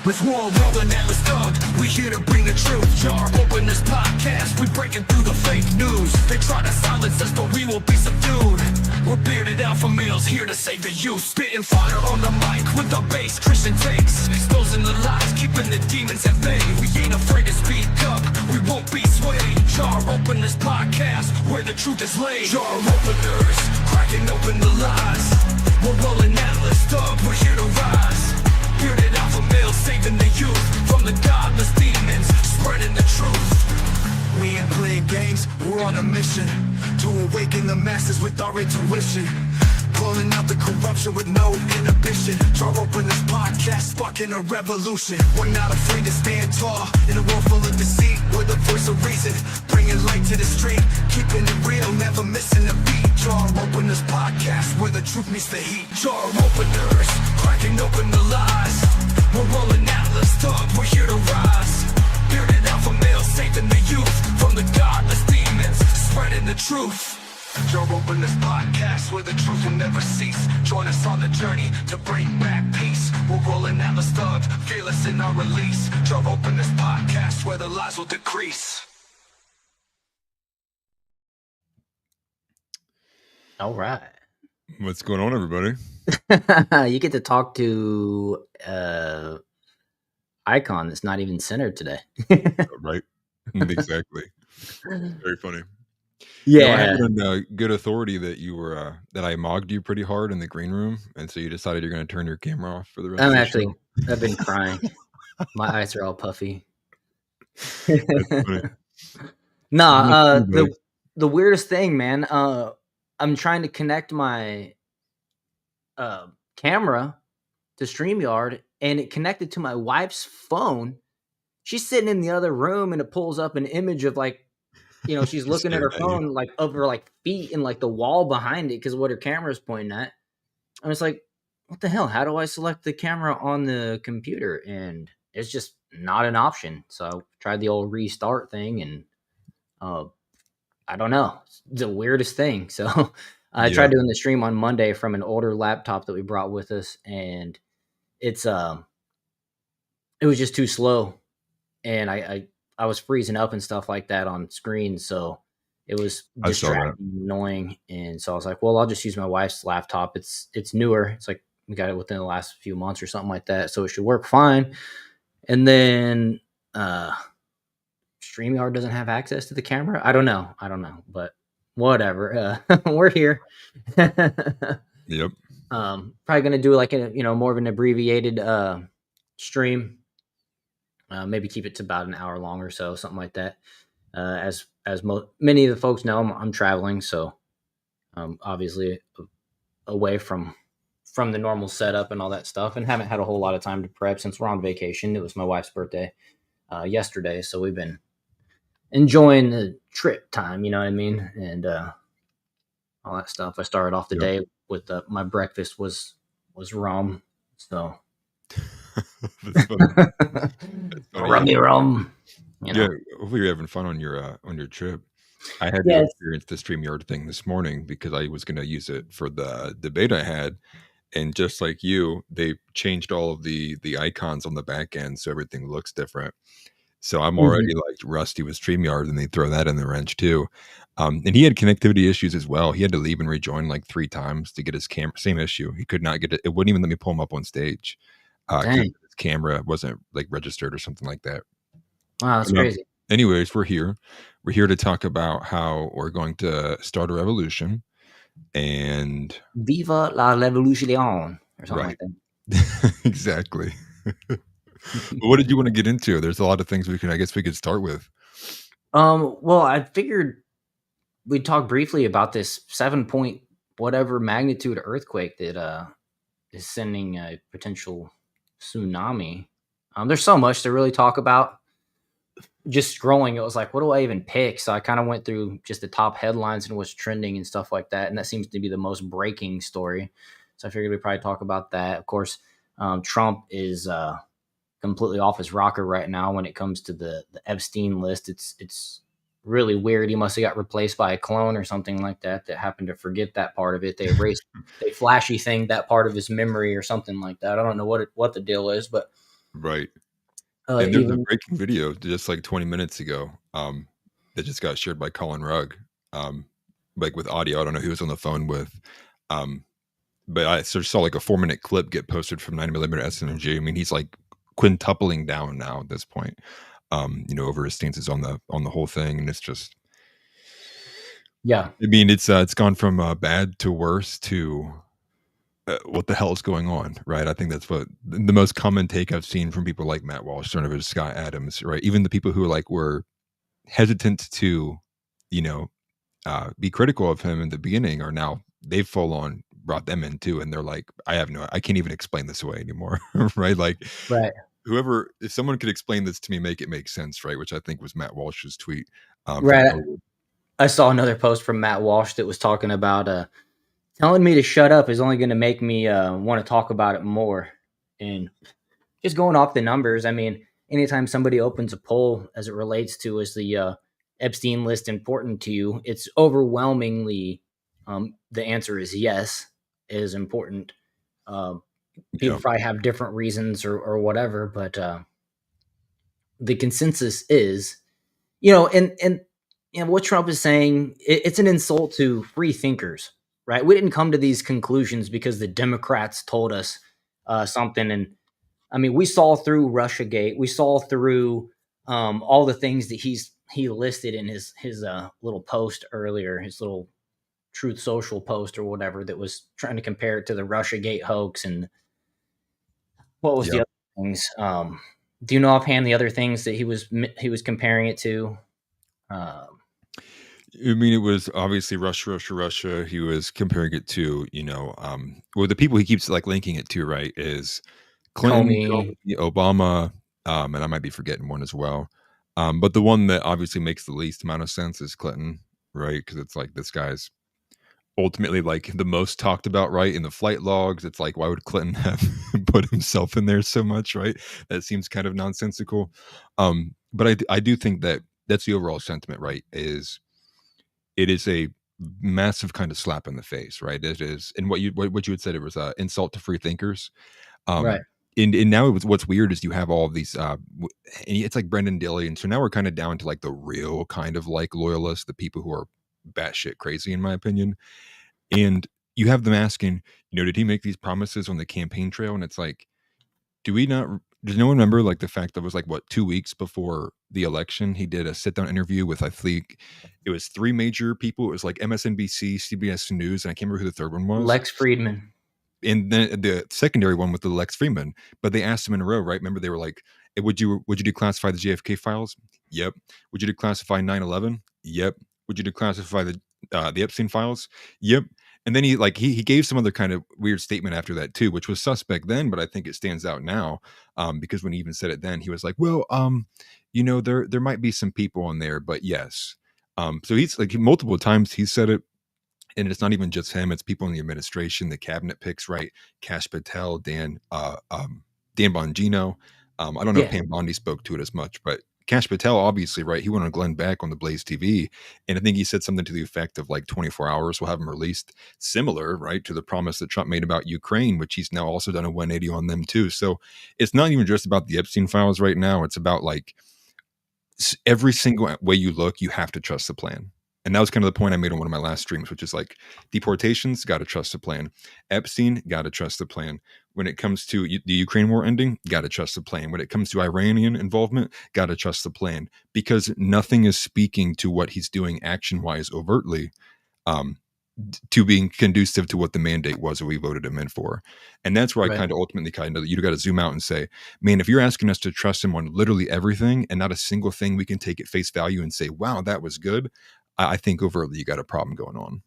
Let's roll, rolling AtlasThugged. We here to bring the truth. Jar open this podcast. We breaking through the fake news. They try to silence us, but we will be subdued. We're bearded alpha males here to save the youth. Spitting fire on the mic with the bass Christian takes. Exposing the lies, keeping the demons at bay. We ain't afraid to speak up. We won't be swayed. Jar open this podcast where the truth is laid. Jar openers, cracking open the lies. We're rolling AtlasThugged. We're here to rise. Bearded alpha males saving the youth from the godless demons, spreading the truth. We ain't playing games, we're on a mission to awaken the masses with our intuition. Pulling out the corruption with no inhibition. Jar open this podcast, sparking a revolution. We're not afraid to stand tall in a world full of deceit. We're the voice of reason, bringing light to the street. Keeping it real, never missing a beat. Jar open this podcast where the truth meets the heat. Jar openers, cracking open the lies. We're rolling AtlasThugged, we're here to rise. Bearded alpha males saving the youth from the godless demons, spreading the truth. Jar open this podcast where the truth will never cease. Join us on the journey to bring back peace. We're rolling AtlasThugged, fearless in our release. Jar open this podcast where the lies will decrease. All right. What's going on, everybody? You get to talk to icon that's not even centered today. Right? Exactly. Very funny. Yeah. I have it on good authority that you were that I mogged you pretty hard in the green room, and so you decided you're going to turn your camera off for the rest of the show. I've been crying. My eyes are all puffy. That's funny. Nah, the weirdest thing, man. I'm trying to connect my camera to StreamYard, and it connected to my wife's phone. She's sitting in the other room, and it pulls up an image of she's looking at her phone of her feet and the wall behind it because what her camera's pointing at. I was like, what the hell? How do I select the camera on the computer? And it's just not an option. So I tried the old restart thing, and I don't know. It's the weirdest thing. So I tried doing the stream on Monday from an older laptop that we brought with us, and it was just too slow. And I was freezing up and stuff like that on screen, so it was distracting, annoying. And so I was like, well, I'll just use my wife's laptop. It's newer. It's like we got it within the last few months or something like that, so it should work fine. And then StreamYard doesn't have access to the camera. I don't know, but whatever. We're here. Yep. Probably gonna do more of an abbreviated stream. Maybe keep it to about an hour long or so, something like that. As many of the folks know, I'm traveling, so obviously away from the normal setup and all that stuff, and haven't had a whole lot of time to prep since we're on vacation. It was my wife's birthday yesterday, so we've been enjoying the trip time, you know what I mean, and all that stuff. I started off the day with my breakfast was rum, so. That's funny. Rummy rum. Yeah, hopefully you're having fun on your trip. I had to experience the StreamYard thing this morning because I was going to use it for the debate I had, and just like you, they changed all of the icons on the back end so everything looks different. So I'm already rusty with StreamYard, and they throw that in the wrench too. And he had connectivity issues as well. He had to leave and rejoin 3 times to get his camera. Same issue. He could not get it. It wouldn't even let me pull him up on stage. His camera wasn't registered or something like that. Wow, that's crazy. Anyways, we're here to talk about how we're going to start a revolution, and Viva la revolution or something like that. Exactly. What did you want to get into? There's a lot of things we could start with. Well, I figured we'd talk briefly about this 7 whatever magnitude earthquake that is sending a potential tsunami. There's so much to really talk about. Just scrolling, it was like, what do I even pick? So I kind of went through just the top headlines and what's trending and stuff like that, and that seems to be the most breaking story. So I figured we'd probably talk about that. Of course, Trump is completely off his rocker right now when it comes to the Epstein list. It's really weird. He must have got replaced by a clone or something like that happened to forget that part of it. They erased, they flashy thing that part of his memory or something like that. I don't know what the deal is, but Right. And there's a Even breaking video just like 20 minutes ago, that just got shared by Colin Rugg, um, like with audio. I don't know who he was on the phone with. Um, but I sort of saw like a 4-minute clip get posted from 9mm SMG. I mean, he's like quintupling down now at this point, over his stances on the whole thing. And it's just, yeah, I mean, it's gone from bad to worse to what the hell is going on, right? I think that's what the most common take I've seen from people like Matt Walsh, son of his Scott Adams, right? Even the people who like were hesitant to, you know, be critical of him in the beginning are now they've full on brought them in too, and they're like, I can't even explain this away anymore, right? Like right, whoever, if someone could explain this to me, make it make sense, right? Which I think was Matt walsh's tweet from right. earlier. I saw another post from Matt Walsh that was talking about telling me to shut up is only going to make me want to talk about it more. And just going off the numbers, I mean, anytime somebody opens a poll as it relates to is the Epstein list important to you, it's overwhelmingly the answer is yes, it is important. Um, Yeah, People probably have different reasons or whatever, but the consensus is, and what Trump is saying, it's an insult to free thinkers, right? We didn't come to these conclusions because the Democrats told us something. And I mean, we saw through RussiaGate, we saw through all the things that he listed in his little post earlier, his little Truth Social post or whatever, that was trying to compare it to the RussiaGate hoax. And what was the yeah. other things? Do you know offhand the other things that he was comparing it to? Um, I mean, it was obviously Russia, Russia, Russia. He was comparing it to, well, the people he keeps like linking it to, right, is Clinton, Comey, Comey, Obama, and I might be forgetting one as well. But the one that obviously makes the least amount of sense is Clinton, right? Because it's like this guy's ultimately like the most talked about, right? In the flight logs, it's like, why would Clinton have put himself in there so much, right? That seems kind of nonsensical. But I do think that that's the overall sentiment, right? Is it is a massive kind of slap in the face, right? It is, and what you had said, it was a insult to free thinkers. right, Um, and now what's weird is you have all of these, and it's like Brendan Dilley, and so now we're kind of down to like the real kind of like loyalists, the people who are batshit crazy, in my opinion. And you have them asking, did he make these promises on the campaign trail? And it's like, do we not? Does no one remember like the fact that it was like what 2 weeks before the election, he did a sit down interview with I think it was three major people. It was like MSNBC, CBS News, and I can't remember who the third one was. Lex Friedman. And then the secondary one with the Lex Freeman, but they asked him in a row, right? Remember, they were like, "Hey, would you declassify the JFK files? Yep. Would you declassify 9/11? Yep. Would you declassify the Epstein files? Yep." And then he gave some other kind of weird statement after that too, which was suspect then, but I think it stands out now, because when he even said it then, he was like, "Well, there might be some people in there, but yes." So he's like multiple times he said it, and it's not even just him; it's people in the administration, the cabinet picks, right? Cash Patel, Dan Bongino. I don't know if Yeah, Pam Bondi spoke to it as much, but Cash Patel, obviously, right? He went on Glenn Beck on the Blaze TV, and I think he said something to the effect of like 24 hours we'll have him released, similar, right, to the promise that Trump made about Ukraine, which he's now also done a 180 on them too. So it's not even just about the Epstein files right now; it's about like every single way you look, you have to trust the plan. And that was kind of the point I made on one of my last streams, which is like deportations, got to trust the plan. Epstein, got to trust the plan. When it comes to the Ukraine war ending, got to trust the plan. When it comes to Iranian involvement, got to trust the plan, because nothing is speaking to what he's doing action wise overtly, um, to being conducive to what the mandate was that we voted him in for. And that's where I right. kind of ultimately kind of, you got to zoom out and say, man, if you're asking us to trust him on literally everything and not a single thing we can take at face value and say, wow, that was good, I think overtly you got a problem going on.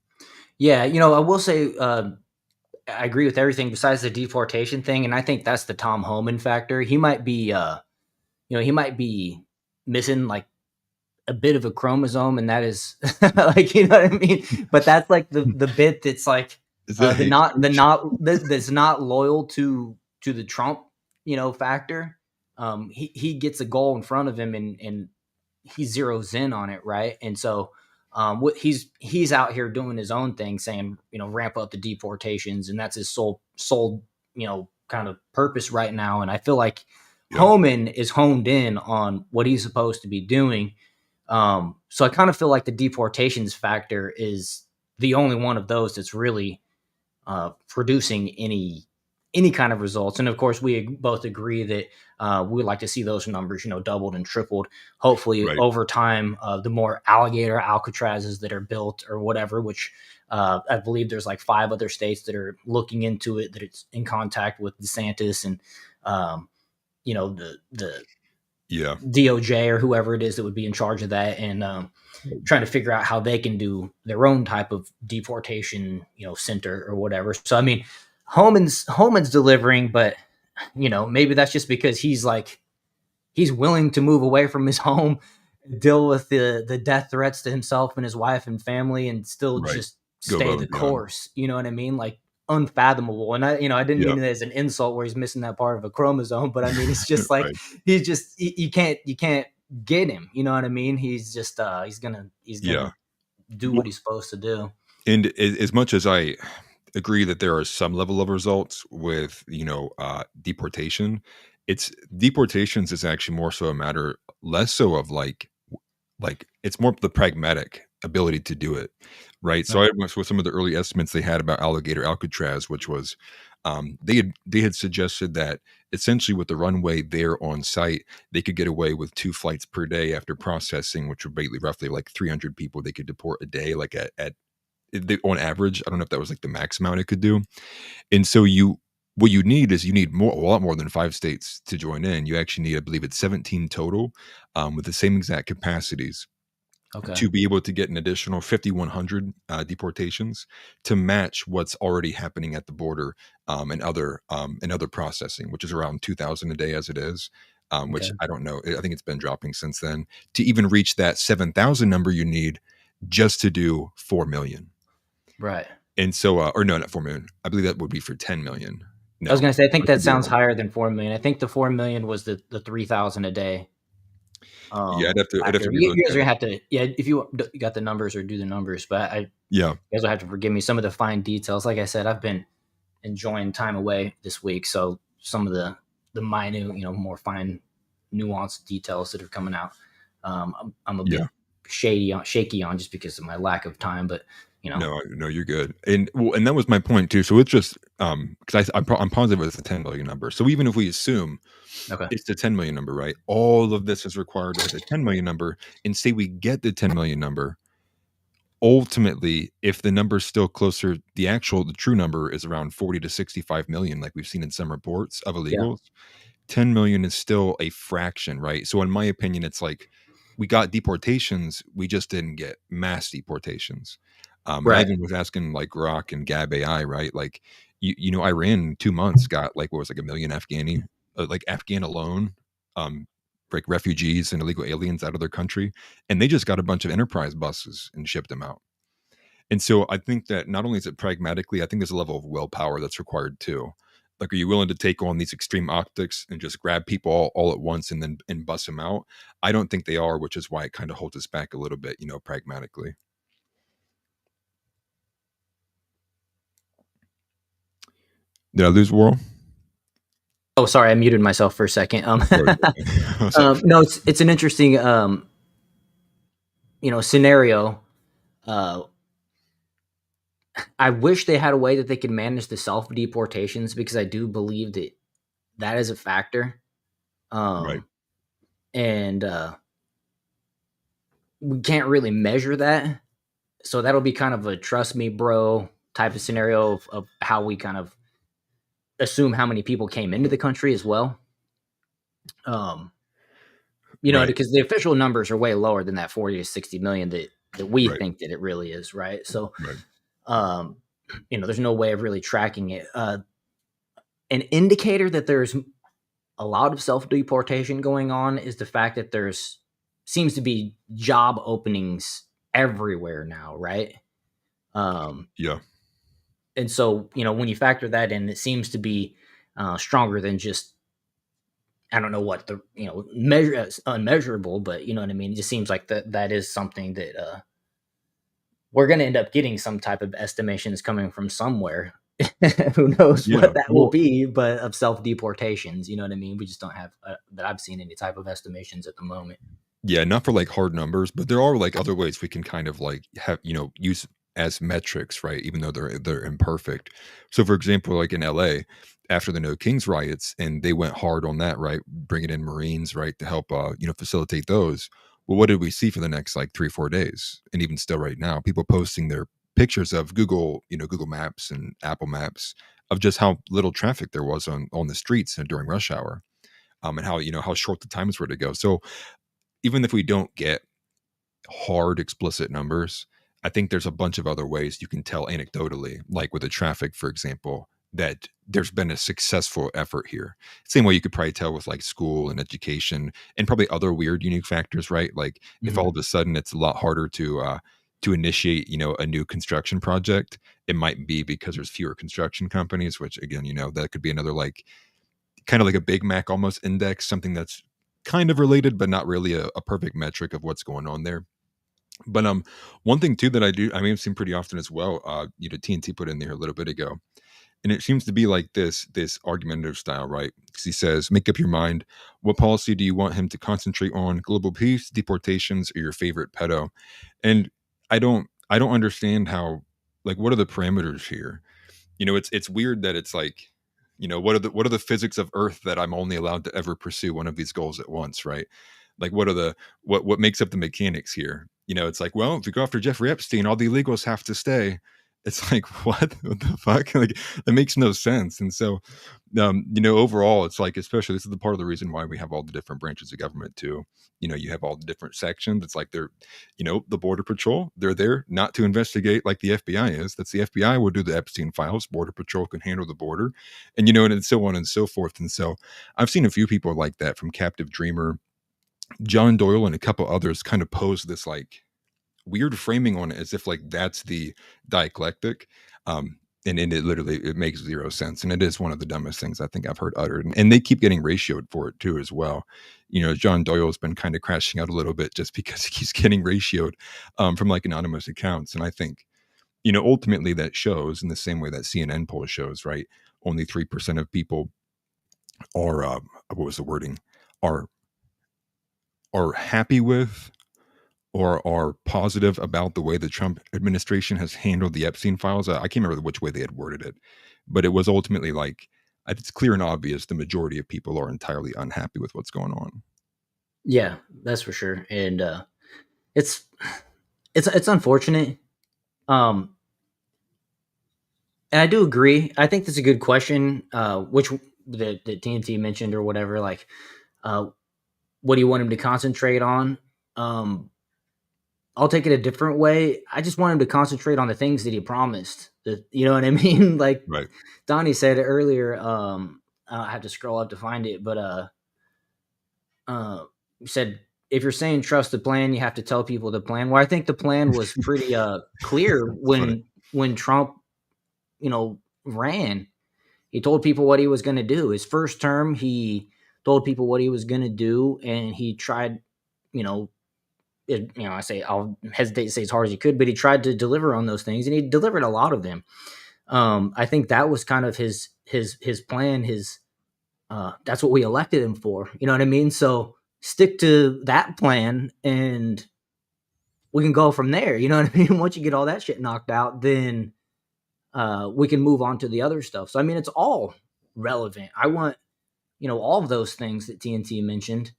Yeah, I will say I agree with everything besides the deportation thing, and I think that's the Tom Homan factor. He might be missing like a bit of a chromosome, and that is like, you know what I mean. But that's like the bit that's like Is that the hate not the speech? not that's not loyal to the Trump factor. He gets a goal in front of him, and he zeroes in on it, right? And so what he's out here doing his own thing, saying, ramp up the deportations, and that's his sole kind of purpose right now. And I feel like Yeah. Homan is honed in on what he's supposed to be doing. So I kind of feel like the deportations factor is the only one of those that's really producing any kind of results. And of course, we both agree that we would like to see those numbers, doubled and tripled. Hopefully, Right. over time, the more alligator Alcatrazes that are built or whatever, which I believe there's like 5 other states that are looking into it, that it's in contact with DeSantis and the Yeah. DOJ or whoever it is that would be in charge of that, and trying to figure out how they can do their own type of deportation, center or whatever. So I mean, Homan's delivering, but maybe that's just because he's willing to move away from his home, deal with the death threats to himself and his wife and family, and still Right. just Go stay above the and beyond. course. You know what I mean? Like unfathomable. And I didn't Yeah. mean it as an insult where he's missing that part of a chromosome, but I mean it's just like Right. you can't get him. You know what I mean? He's just he's Yeah. gonna do what he's supposed to do. And as much as I agree that there are some level of results with, deportation, it's deportations is actually more so a matter less so of like it's more the pragmatic ability to do it, right? So Right. I went with some of the early estimates they had about alligator Alcatraz, which was they had suggested that essentially with the runway there on site, they could get away with 2 flights per day after processing, which would be roughly like 300 people they could deport a day, like on average. I don't know if that was like the max amount it could do. And so what you need is you need a lot more than 5 states to join in. You actually need, I believe it's 17 total, with the same exact capacities Okay. to be able to get an additional 5,100 deportations to match what's already happening at the border, and other processing, which is around 2,000 a day as it is. Which Okay. I don't know. I think it's been dropping since then. To even reach that 7,000 number, you need just to do 4 million. Right. And so, or no, not 4 million. I believe that would be for 10 million. I was No, gonna say I think I that could be sounds wrong. higher than 4 million. I think the 4 million was the 3,000 a day Yeah, I'd have to factor. You, relook you guys are at gonna it. have to, yeah, if you got the numbers or do the numbers, but you Yeah, guys will have to forgive me some of the fine details. Like I said, I've been enjoying time away this week, so some of the minute, more fine, nuanced details that are coming out, I'm a bit yeah. shaky on just because of my lack of time. But No, you're good. And that was my point too. So it's just because I'm positive it's a 10 million number. So even if we assume okay, it's the 10 million number, right? All of this is required to hit the 10 million number, and say we get the 10 million number. Ultimately, if the number's still closer, the true number is around 40 to 65 million, like we've seen in some reports of yeah, illegals. 10 million is still a fraction, right? So in my opinion, it's like we got deportations, we just didn't get mass deportations. And I right, even was asking like Grok and Gab AI, right? Like Iran in 2 months got like what was like a million Afghani, like Afghan alone, um, like refugees and illegal aliens out of their country, and they just got a bunch of enterprise buses and shipped them out. And so I think that not only is it pragmatically, I think there's a level of willpower that's required too. Like, are you willing to take on these extreme optics and just grab people all at once and then bust them out? I don't think they are, which is why it kind of holds us back a little bit, pragmatically. Did I lose Worrell? oh, sorry, I muted myself for a second. Sorry. I was like, No, it's an interesting scenario. Uh, I wish they had a way that they could manage the self deportations, because I do believe that that is a factor. right. Um, and we can't really measure that, so that'll be kind of a trust me, bro type of scenario of how we kind of assume how many people came into the country as well. Um, Right. because the official numbers are way lower than that 40 to 60 million that we Right. think that it really is, right? So, Right. um, there's no way of really tracking it. An indicator that there's a lot of self deportation going on is the fact that there's seems to be job openings everywhere now, right? Um, Yeah. and so when you factor that in, it seems to be stronger than just, I don't know what the measure unmeasurable, but you know what I mean. It just seems like that is something that we're going to end up getting some type of estimations coming from somewhere. Who knows Yeah. what that will Well, be, but of self deportations, you know what I mean? We just don't have that I've seen any type of estimations at the moment. yeah, not for like hard numbers, but there are like other ways we can kind of like have, use as metrics, right? Even though they're imperfect. So for example, like in LA, after the No Kings riots, and they went hard on that, right? Bringing in Marines, right, to help facilitate those. Well, what did we see for the next like 3 4 days? And even still right now, people posting their pictures of Google Maps and Apple Maps of just how little traffic there was on the streets and during rush hour. And how short the times were to go. So even if we don't get hard explicit numbers, I think there's a bunch of other ways you can tell anecdotally, like with the traffic, for example, that there's been a successful effort here. Same way you could probably tell with like school and education and probably other weird unique factors, right? Like if all Mhm. of a sudden it's a lot harder to initiate, a new construction project, it might be because there's fewer construction companies, which again, that could be another like kind of like a Big Mac almost index, something that's kind of related, but not really a perfect metric of what's going on there. But one thing too that I mean I've seen pretty often as well, TNT put in there a little bit ago. And it seems to be like this argumentative style, right? Because he says, make up your mind. What policy do you want him to concentrate on? Global peace, deportations, or your favorite pedo? And I don't understand how, like, what are the parameters here? It's weird that it's like, what are the physics of Earth that I'm only allowed to ever pursue one of these goals at once, right? Like, what makes up the mechanics here? It's like, well, if you go after Jeffrey Epstein, all the illegals have to stay. It's like, what the fuck? Like, that makes no sense. And so, overall, it's like, especially this is the part of the reason why we have all the different branches of government too. You have all the different sections. It's like the Border Patrol, they're there not to investigate like the FBI is. That's the FBI will do the Epstein files. Border Patrol can handle the border, and so on and so forth. And so I've seen a few people like that, from Captive Dreamer, John Doyle, and a couple others, kind of pose this like weird framing on it as if like that's the dialectic. And it literally it makes zero sense, and it is one of the dumbest things I think I've heard uttered, and they keep getting ratioed for it too as well. John Doyle's been kind of crashing out a little bit just because he's getting ratioed from like anonymous accounts, and I think ultimately that shows in the same way that CNN poll shows, right? Only 3% of people are what was the wording, are happy with or are positive about the way the Trump administration has handled the Epstein files. I can't remember which way they had worded it, but it was ultimately like it's clear and obvious the majority of people are entirely unhappy with what's going on. Yeah, that's for sure. And it's it's unfortunate. Um and I do agree. I think that's a good question. Which the TNT mentioned or whatever, like uh what do you want him to concentrate on? Um I'll take it a different way. I just want him to concentrate on the things that he promised. You know what I mean? Like Right. Donnie said earlier, I have to scroll up to find it, but said if you're saying trust the plan, you have to tell people the plan. Well, I think the plan was pretty clear It's funny. when Trump, ran. He told people what he was going to do. His first term, he told people what he was going to do, and he tried, you know, I say I'll hesitate to say as hard as he could, but he tried to deliver on those things, and he delivered a lot of them. I think that was kind of his plan. That's what we elected him for. You know what I mean? So stick to that plan, and we can go from there. You know what I mean? Once you get all that shit knocked out, then we can move on to the other stuff. So I mean, it's all relevant. I want all of those things that TNT mentioned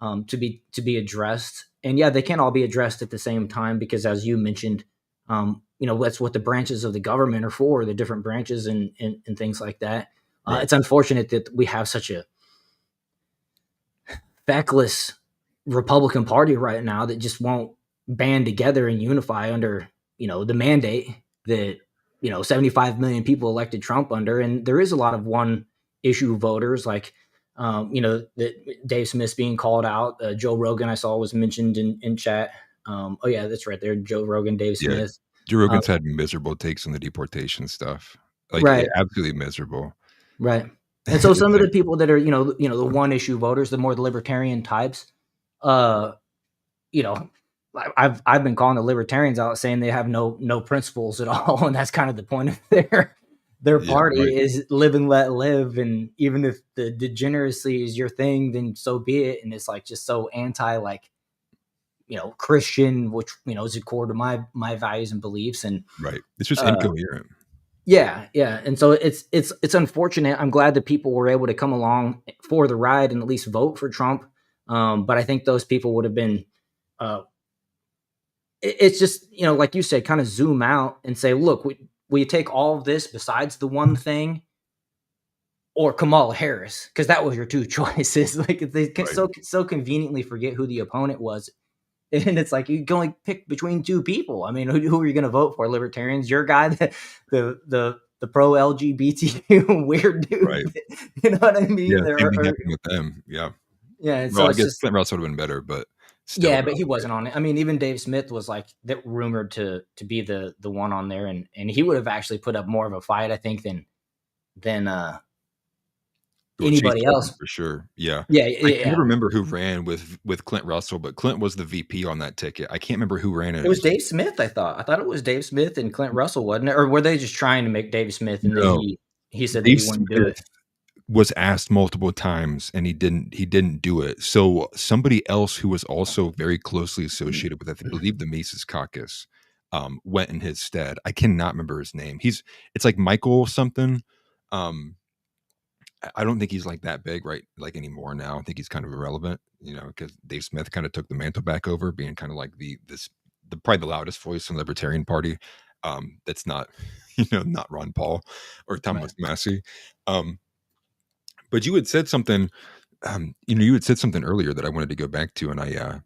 to be addressed. And yeah, they can't all be addressed at the same time because, as you mentioned, that's what the branches of the government are for, the different branches and things like that. Right. It's unfortunate that we have such a feckless Republican Party right now that just won't band together and unify under, the mandate that, 75 million people elected Trump under. And there is a lot of one issue voters like, that Dave Smith's being called out. Joe Rogan, I saw, was mentioned in chat. Oh yeah, that's right there. Joe Rogan, Dave Yeah. Smith. Joe Uh, Rogan's had miserable takes on the deportation stuff. Like right, absolutely miserable. right. And so some It's of like, the people that are, the one issue voters, the more the libertarian types, uh, you know, I've been calling the libertarians out saying they have no principles at all, and that's kind of the point of their their Yeah, party right, is live and let live, and even if the degeneracy is your thing, then so be it. And it's like just so anti, like, Christian, which is a core to my values and beliefs. And right. It's just uh incoherent. yeah, and so it's unfortunate. I'm glad that people were able to come along for the ride and at least vote for Trump. But I think those people would have been uh it's just, like you said, kind of zoom out and say, look, we take all of this besides the one thing, or Kamala Harris, because that was your two choices. Like, they can Right. so conveniently forget who the opponent was. And it's like you can only pick between two people. I mean, who are you going to vote for? Libertarians? Your guy, the pro LGBT weird Right. dude. You know what I Yeah, mean? same thing happened with them. Yeah. Yeah. Well, So I it's guess just, Clint Russell would have been better, but still yeah, not but he great. wasn't on it. I mean, even Dave Smith was like that rumored to be the one on there, and he would have actually put up more of a fight, I think, than Well, Chase anybody Elvin else. for sure. Yeah. Yeah, I can yeah. never remember who ran with Clint Russell, but Clint was the VP on that ticket. I can't remember who ran it. It was Dave Smith, I thought. I thought it was Dave Smith and Clint Russell, wasn't it? Or were they just trying to make Dave Smith, and then No, he said that Dave he wouldn't do it? Smith was asked multiple times and he didn't do it. So somebody else who was also very closely associated with, I believe, the Mises Caucus, went in his stead. I cannot remember his name. It's like Michael something. Um, I don't think he's like that big right like anymore now. I think he's kind of irrelevant, because Dave Smith kind of took the mantle back over, being kind of like the probably the loudest voice in the Libertarian Party. That's not not Ron Paul or Right. Thomas Massey. Um, but you had said something, you had said something earlier that I wanted to go back to, and I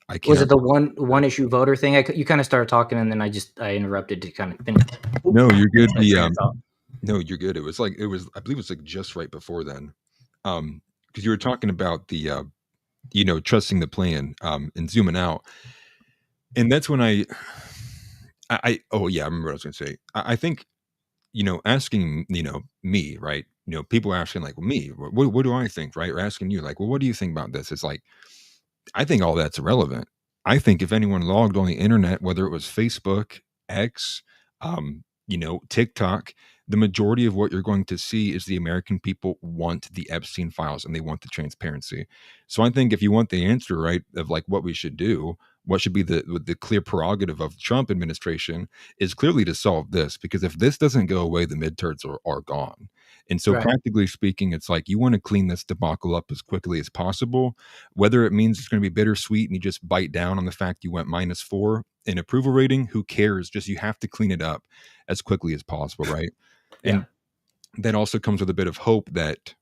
Was cannot it the remember. one issue voter thing? You kinda started talking, and then I interrupted to kind of finish. Oop, No, you're good. finish my train of thought. No, you're good. I believe it was like just right before then. Because you were talking about the trusting the plan, and zooming out. And that's when oh yeah, I remember what I was gonna say. I think, asking, me, right? People are asking like, well, me, what do I think, right? Or asking you like, well, what do you think about this? It's like, I think all that's irrelevant. I think if anyone logged on the internet, whether it was Facebook, X, TikTok, the majority of what you're going to see is the American people want the Epstein files and they want the transparency. So I think if you want the answer, right, of like what we should do, what should be the clear prerogative of the Trump administration is clearly to solve this, because if this doesn't go away, the midterms are gone. And so Right. practically speaking, it's like you want to clean this debacle up as quickly as possible, whether it means it's going to be bittersweet and you just bite down on the fact you went -4 in approval rating. Who cares? Just you have to clean it up as quickly as possible, right? Yeah. And that also comes with a bit of hope that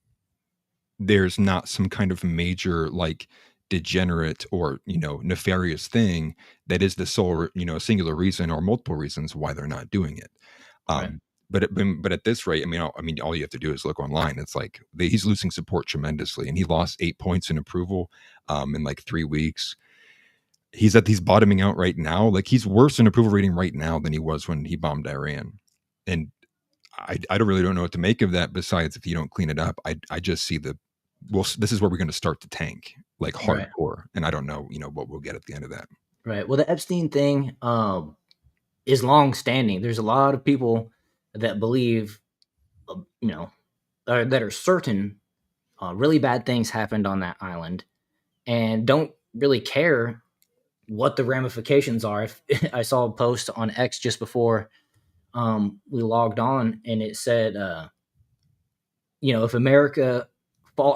there's not some kind of major, like, degenerate or, nefarious thing that is the sole, singular reason or multiple reasons why they're not doing it. Right. Um, but at this rate, I mean, all you have to do is look online. It's like he's losing support tremendously, and he lost 8 points in approval, in like 3 weeks. He's bottoming out right now. Like, he's worse in approval rating right now than he was when he bombed Iran. And I don't know what to make of that. Besides, if you don't clean it up, I just see this is where we're going to start to tank like Right. hardcore, and I don't know, what we'll get at the end of that. Right. Well, the Epstein thing is long standing. There's a lot of people that believe, you know, that are certain really bad things happened on that island, and don't really care what the ramifications are. If I saw a post on X just before we logged on, and it said, if America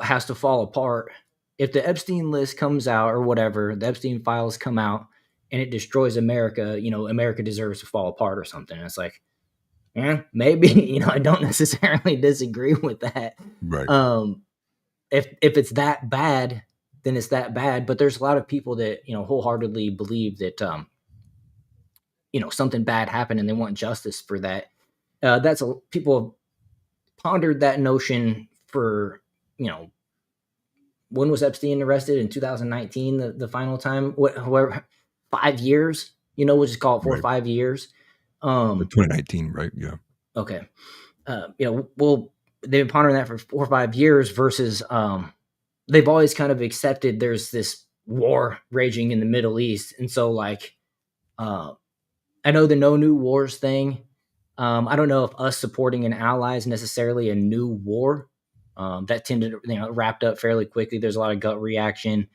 has to fall apart, if the Epstein list comes out or whatever, the Epstein files come out, and it destroys America, America deserves to fall apart or something. And it's like, yeah, maybe. I don't necessarily disagree with that. Right. Um, if it's that bad, then it's that bad. But there's a lot of people that wholeheartedly believe that something bad happened and they want justice for that. People have pondered that notion for you know when was Epstein arrested in 2019, the final time, where 5 years, we'll just call it four or Right. 5 years. Or um 2019, right? Yeah. okay. Well, they've been pondering that for 4 or 5 years versus they've always kind of accepted there's this war raging in the Middle East. And so, like, uh I know the no new wars thing, I don't know if us supporting an ally is necessarily a new war. That tended to, wrapped up fairly quickly. There's a lot of gut reaction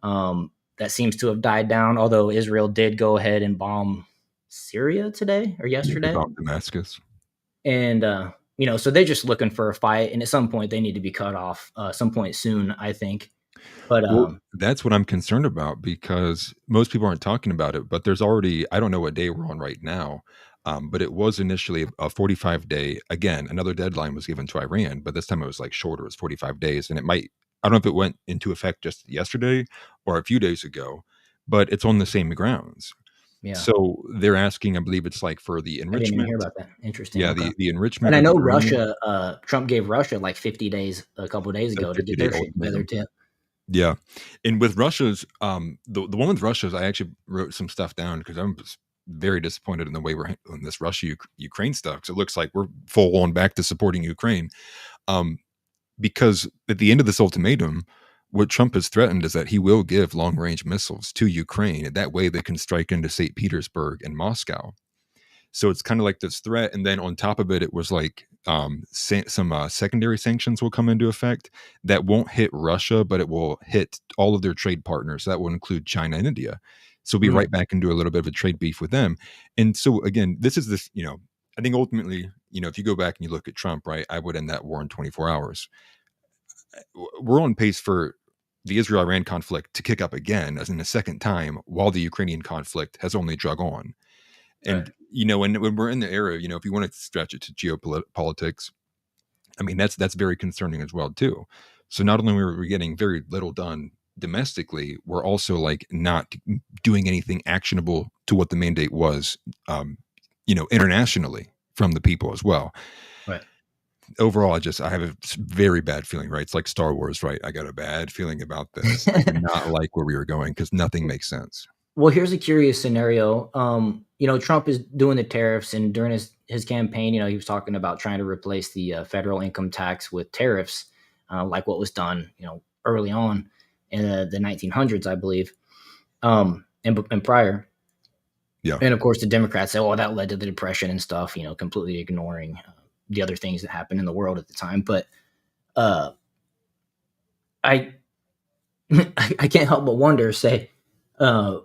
that seems to have died down, although Israel did go ahead and bomb Syria today or yesterday. About Damascus. And, so they're just looking for a fight. And at some point, they need to be cut off some point soon, I think. But Well, that's what I'm concerned about because most people aren't talking about it, but there's already, I don't know what day we're on right now, but it was initially a 45-day. Again, another deadline was given to Iran, but this time it was like shorter, it was 45 days. And it might, I don't know if it went into effect just yesterday or a few days ago, but it's on the same grounds. yeah, So they're asking, I believe it's like for the I didn't even enrichment. hear about that. Interesting. Yeah, Okay. the And enrichment I of know uranium, Russia, Trump gave Russia like 50 days a couple of days a ago to get 50-day their shit together ultimatum. too. Yeah, and with Russia's, the one with Russia's, I actually wrote some stuff down because I'm just very disappointed in the way we're on this Russia Ukraine stuff. So it looks like we're full on back to supporting Ukraine, um, because at the end of this ultimatum, what Trump has threatened is that he will give long range missiles to Ukraine, and that way they can strike into St. Petersburg and Moscow. So it's kind of like this threat, and then on top of it, it was like some secondary sanctions will come into effect that won't hit Russia, but it will hit all of their trade partners. That will include China and India. So we'll be Mm, right back into a little bit of a trade beef with them. And so again, this is this. I think ultimately, if you go back and you look at Trump, right, I would end that war in 24 hours. We're on pace for the Israel-Iran conflict to kick up again as in a second time, while the Ukrainian conflict has only drug on. right. And when we're in the era, if you want to stretch it to geopolitics, I mean that's very concerning as well too. So not only were we getting very little done domestically, we're also like not doing anything actionable to what the mandate was, internationally from the people as well. Right. Overall, I have a very bad feeling. Right, it's like Star Wars. Right, I got a bad feeling about this. I do not like where we were going because nothing makes sense. Well, here's a curious scenario. Trump is doing the tariffs, and during his campaign, he was talking about trying to replace the federal income tax with tariffs, like what was done, early on in the 1900s, I believe, and prior. Yeah, And of course, the Democrats say, "Oh, that led to the depression and stuff," completely ignoring the other things that happened in the world at the time. But uh, I I can't help but wonder, say. Uh,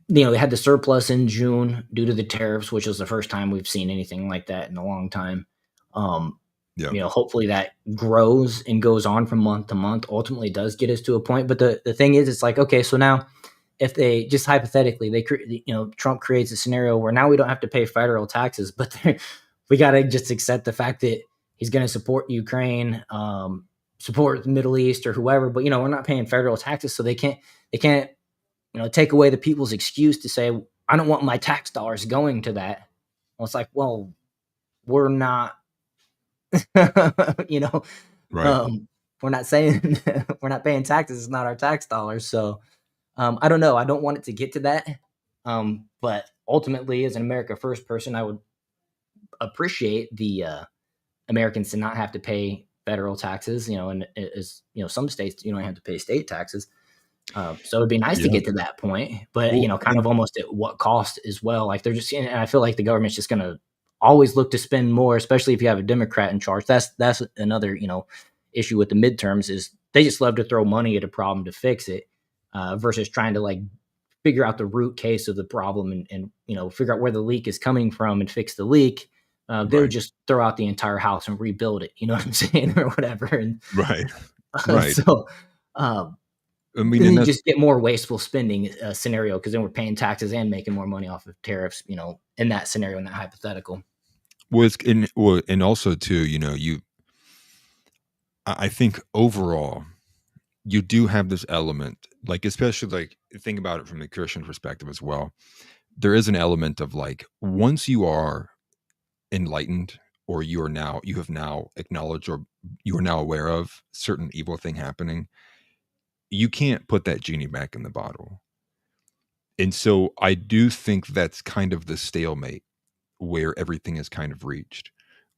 they had the surplus in June due to the tariffs, which was the first time we've seen anything like that in a long time. Um, yeah, hopefully that grows and goes on from month to month. Ultimately, does get us to a point. But the thing is, it's like, okay, so now if they just hypothetically Trump creates a scenario where now we don't have to pay federal taxes, but we got to just accept the fact that he's going to support Ukraine, support the Middle East or whoever. But we're not paying federal taxes, so they can't take away the people's excuse to say, I don't want my tax dollars going to that. Well, it's like, well, we're not, you know, right. um, we're not saying we're not paying taxes. It's not our tax dollars. So I don't know. I don't want it to get to that. But ultimately, as an America First person, I would appreciate the Americans to not have to pay federal taxes, and as some states, you don't have to pay state taxes. So it'd be nice to Yeah. get to that point, but Well, kind of almost at what cost as well. Like they're just, and I feel like the government's just going to always look to spend more, especially if you have a Democrat in charge. That's another issue with the midterms is they just love to throw money at a problem to fix it, versus trying to like figure out the root case of the problem and figure out where the leak is coming from and fix the leak. They would right, just throw out the entire house and rebuild it. You know what I'm saying, or whatever. And right, right. so. Um, I mean, then and you that's just get more wasteful spending scenario because then we're paying taxes and making more money off of tariffs. In that scenario, in that hypothetical. and also too, I think overall you do have this element, like especially like think about it from the Christian perspective as well. There is an element of like once you are enlightened or you have now acknowledged or you are now aware of certain evil thing happening, you can't put that genie back in the bottle. And so I do think that's kind of the stalemate where everything is kind of reached,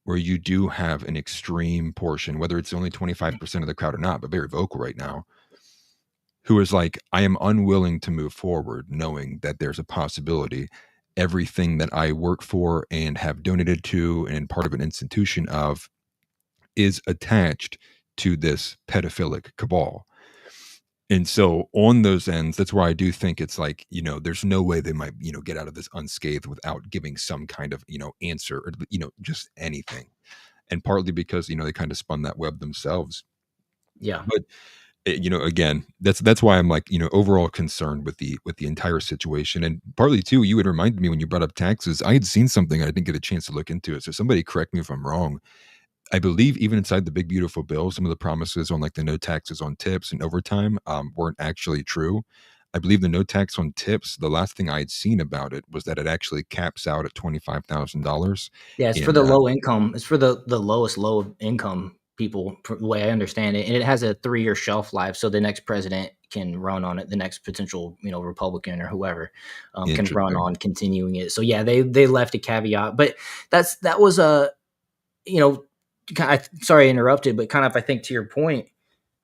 where you do have an extreme portion, whether it's only 25% of the crowd or not, but very vocal right now, who is like, I am unwilling to move forward knowing that there's a possibility. everything that I work for and have donated to and part of an institution of is attached to this pedophilic cabal. And so on those ends, that's where I do think it's like, there's no way they might, get out of this unscathed without giving some kind of, answer or, just anything. And partly because, they kind of spun that web themselves. Yeah. But again, that's why I'm like, overall concerned with the entire situation. And partly too, you had reminded me when you brought up taxes, I had seen something and I didn't get a chance to look into it. So somebody correct me if I'm wrong. I believe even inside the big beautiful bill, some of the promises on like the no taxes on tips and overtime weren't actually true. I believe the no tax on tips, the last thing I had seen about it was that it actually caps out at $25,000. Yeah, it's for And the low income. It's for the lowest low income people, the way I understand it, and it has a 3-year shelf life, so the next president can run on it. The next potential, Republican or whoever, can run interesting. on continuing it. So yeah, they left a caveat, but that was a you know, sorry I interrupted, but kind of I think to your point,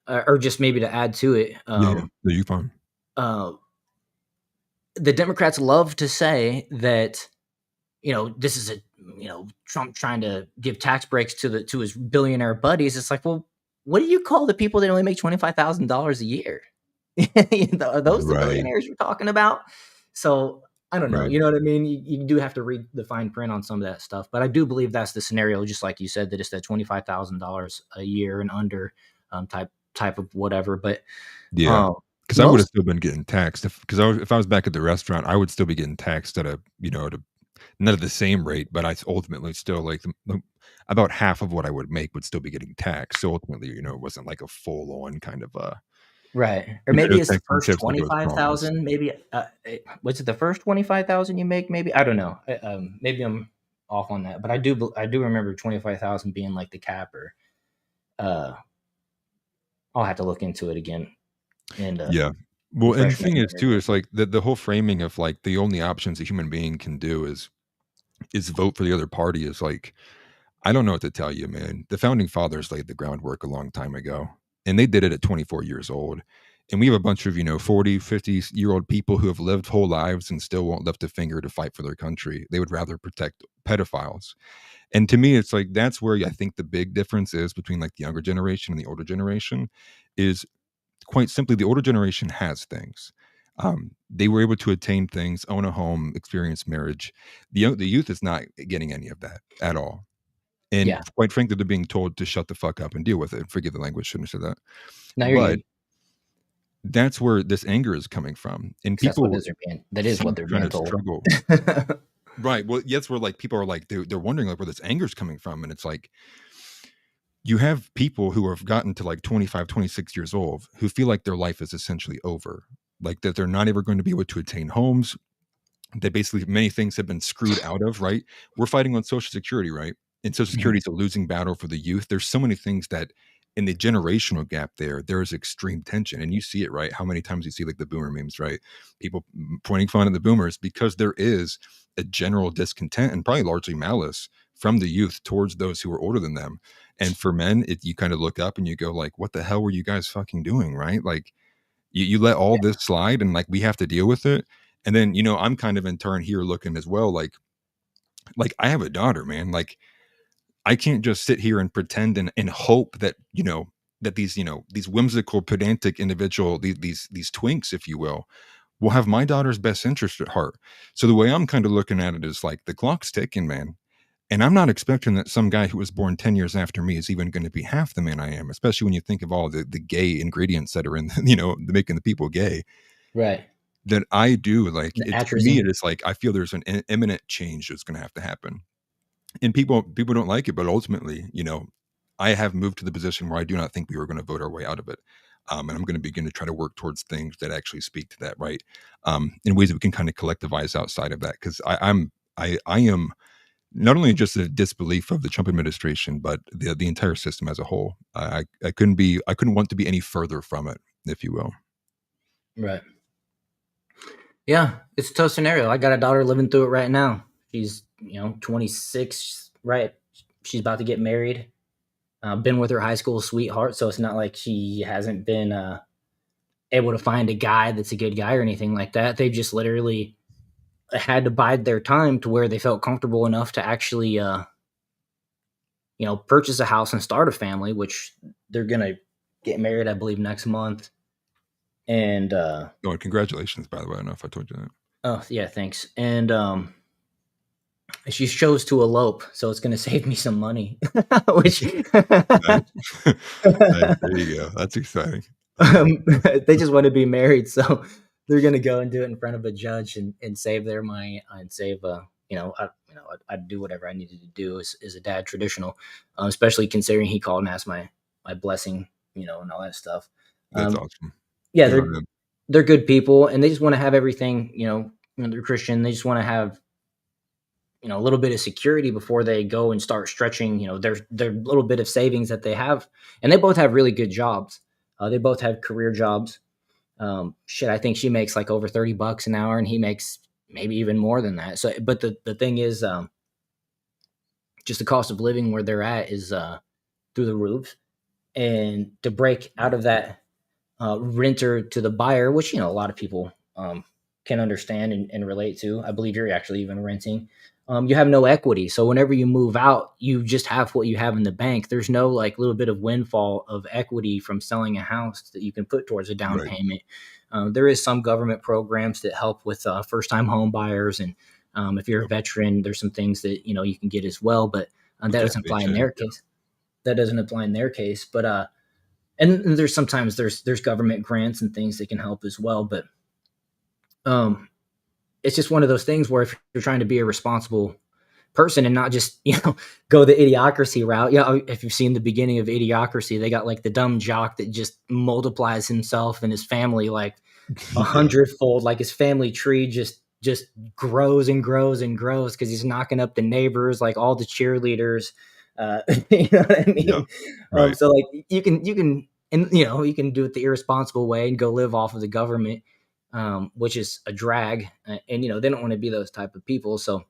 or just maybe to add to it, Yeah, yeah. No, you fine. uh, the Democrats love to say that this is Trump trying to give tax breaks to his billionaire buddies. It's like, well, what do you call the people that only make $25,000 a year? Are those the Right, billionaires you're talking about? So I don't know. right. You know what I mean? You do have to read the fine print on some of that stuff, but I do believe that's the scenario. Just like you said, that it's that $25,000 a year and under, type of whatever. But Yeah, um, because I would have most still been getting taxed if I was back at the restaurant, I would still be getting taxed at a, at a not at the same rate, but I ultimately still like about half of what I would make would still be getting taxed. So ultimately, it wasn't like a full on kind of right, or no maybe it's the tax on first tips like it was promised. 25,000. Maybe was it the first 25,000 you make? Maybe I don't know. Maybe I'm off on that, but I do remember 25,000 being like the cap. Or uh, I'll have to look into it again and Yeah. Well, and the refresh my thing is memory. too, is like the whole framing of like the only options a human being can do is vote for the other party is like I don't know what to tell you, man. The founding fathers laid the groundwork a long time ago, and they did it at 24 years old. And we have a bunch of, 40, 50-year-old people who have lived whole lives and still won't lift a finger to fight for their country. They would rather protect pedophiles. And to me, it's like that's where I think the big difference is between like the younger generation and the older generation is quite simply the older generation has things. They were able to attain things, own a home, experience marriage. The youth is not getting any of that at all. And Yeah, quite frankly, they're being told to shut the fuck up and deal with it. Forgive the language, shouldn't have said that. no, you're But good. that's where this anger is coming from. And 'Cause people that is what keep they're trying being to told. struggle. Right. Well, yes, where like people are like they're wondering like where this anger is coming from. And it's like you have people who have gotten to like 25, 26 years old who feel like their life is essentially over. Like that they're not ever going to be able to attain homes. That basically many things have been screwed out of, right? We're fighting on Social Security, right? And Social Mhm. Security is a losing battle for the youth. There's so many things that in the generational gap there is extreme tension. And you see it, right? How many times you see like the boomer memes, right? People pointing fun at the boomers because there is a general discontent and probably largely malice from the youth towards those who are older than them. And for men, you kind of look up and you go like, what the hell were you guys fucking doing, right? Like you let all Yeah, this slide and like we have to deal with it. And then, I'm kind of in turn here looking as well, like I have a daughter, man. Like I can't just sit here and pretend and hope that, that these, these whimsical, pedantic individual, these twinks, if you will have my daughter's best interest at heart. So the way I'm kind of looking at it is like the clock's ticking, man. And I'm not expecting that some guy who was born 10 years after me is even going to be half the man I am, especially when you think of all the gay ingredients that are in, making the people gay right. that I do. Like The it's for me, it atrazine. is like I feel there's an imminent change that's going to have to happen. And people don't like it, but ultimately, I have moved to the position where I do not think we were going to vote our way out of it. And I'm going to begin to try to work towards things that actually speak to that, right? In ways that we can kind of collectivize outside of that. Because I am not only just a disbelief of the Trump administration, but the entire system as a whole. I couldn't want to be any further from it, if you will. Right. Yeah, it's a tough scenario. I got a daughter living through it right now. She's 26, right? She's about to get married. Been with her high school sweetheart, so it's not like she hasn't been able to find a guy that's a good guy or anything like that. They've just literally had to bide their time to where they felt comfortable enough to actually, purchase a house and start a family, which they're gonna get married, I believe, next month. And Oh, and congratulations, by the way. I don't know if I told you that. oh yeah, thanks. And she chose to elope, so it's gonna save me some money. Which Nice. Nice. There you go. That's exciting. they just want to be married, so they're gonna go and do it in front of a judge and save their money and save I'd do whatever I needed to do as a dad traditional, especially considering he called and asked my blessing, and all that stuff. That's Um, awesome. yeah, Good on them. they're good people, and they just want to have everything. They're Christian. They just want to have a little bit of security before they go and start stretching their little bit of savings that they have. And they both have really good jobs. They both have career jobs. I think she makes like over $30 an hour and he makes maybe even more than that. So but the thing is, just the cost of living where they're at is through the roof. And to break out of that renter to the buyer, which a lot of people can understand and relate to. I believe you're actually even renting. You have no equity, so whenever you move out, you just have what you have in the bank. There's no like little bit of windfall of equity from selling a house that you can put towards a down Right. payment. There is some government programs that help with first-time home buyers, and if you're a Yep. veteran, there's some things that you can get as well. But With that the doesn't apply in FHA. their case. That doesn't apply in their case. But and there's sometimes there's government grants and things that can help as well. But um, it's just one of those things where if you're trying to be a responsible person and not just go the idiocracy route. If you've seen the beginning of Idiocracy, they got like the dumb jock that just multiplies himself and his family like a Yeah. hundredfold. Like his family tree just grows and grows and grows because he's knocking up the neighbors, like all the cheerleaders. You know what I Yeah. mean? Right. So like you can and you can do it the irresponsible way and go live off of the government, which is a drag. And they don't want to be those type of people. So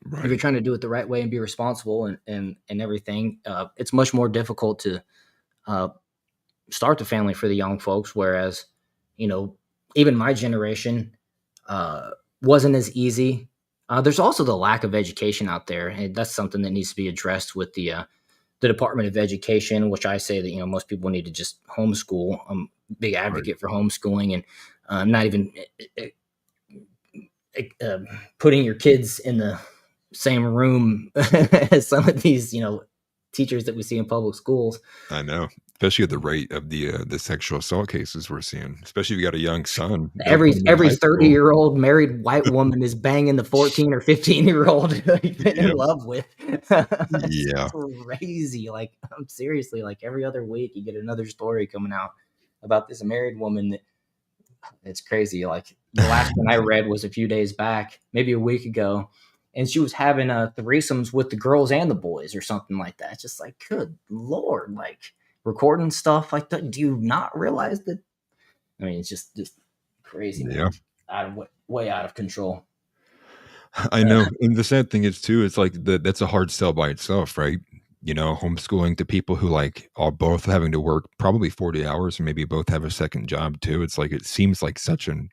if you're Right. trying to do it the right way and be responsible and everything, it's much more difficult to uh, start the family for the young folks. Whereas, you know, even my generation uh, wasn't as easy. There's also the lack of education out there, and that's something that needs to be addressed with the Department of Education, which I say that most people need to just homeschool. I'm a big Right. advocate for homeschooling and not even uh, putting your kids in the same room as some of these, teachers that we see in public schools. I know. Especially at the rate of the sexual assault cases we're seeing. Especially if you got a young son. Don't Every put him in every high school. 30-year-old married white woman is banging the 14 or 15-year-old you've been in Yep. love with. It's Yeah. crazy. Like, I'm seriously, like every other week you get another story coming out about this married woman that it's crazy. Like the last one I read was a few days back, maybe a week ago, and she was having threesomes with the girls and the boys or something like that. It's just like, good lord, like recording stuff like that. Do you not realize that? I mean, it's just crazy, Yeah. man. Out of way out of control. I know. And the sad thing is too, it's like that's a hard sell by itself, right? Homeschooling to people who like are both having to work probably 40 hours and maybe both have a second job too. It's like it seems like such an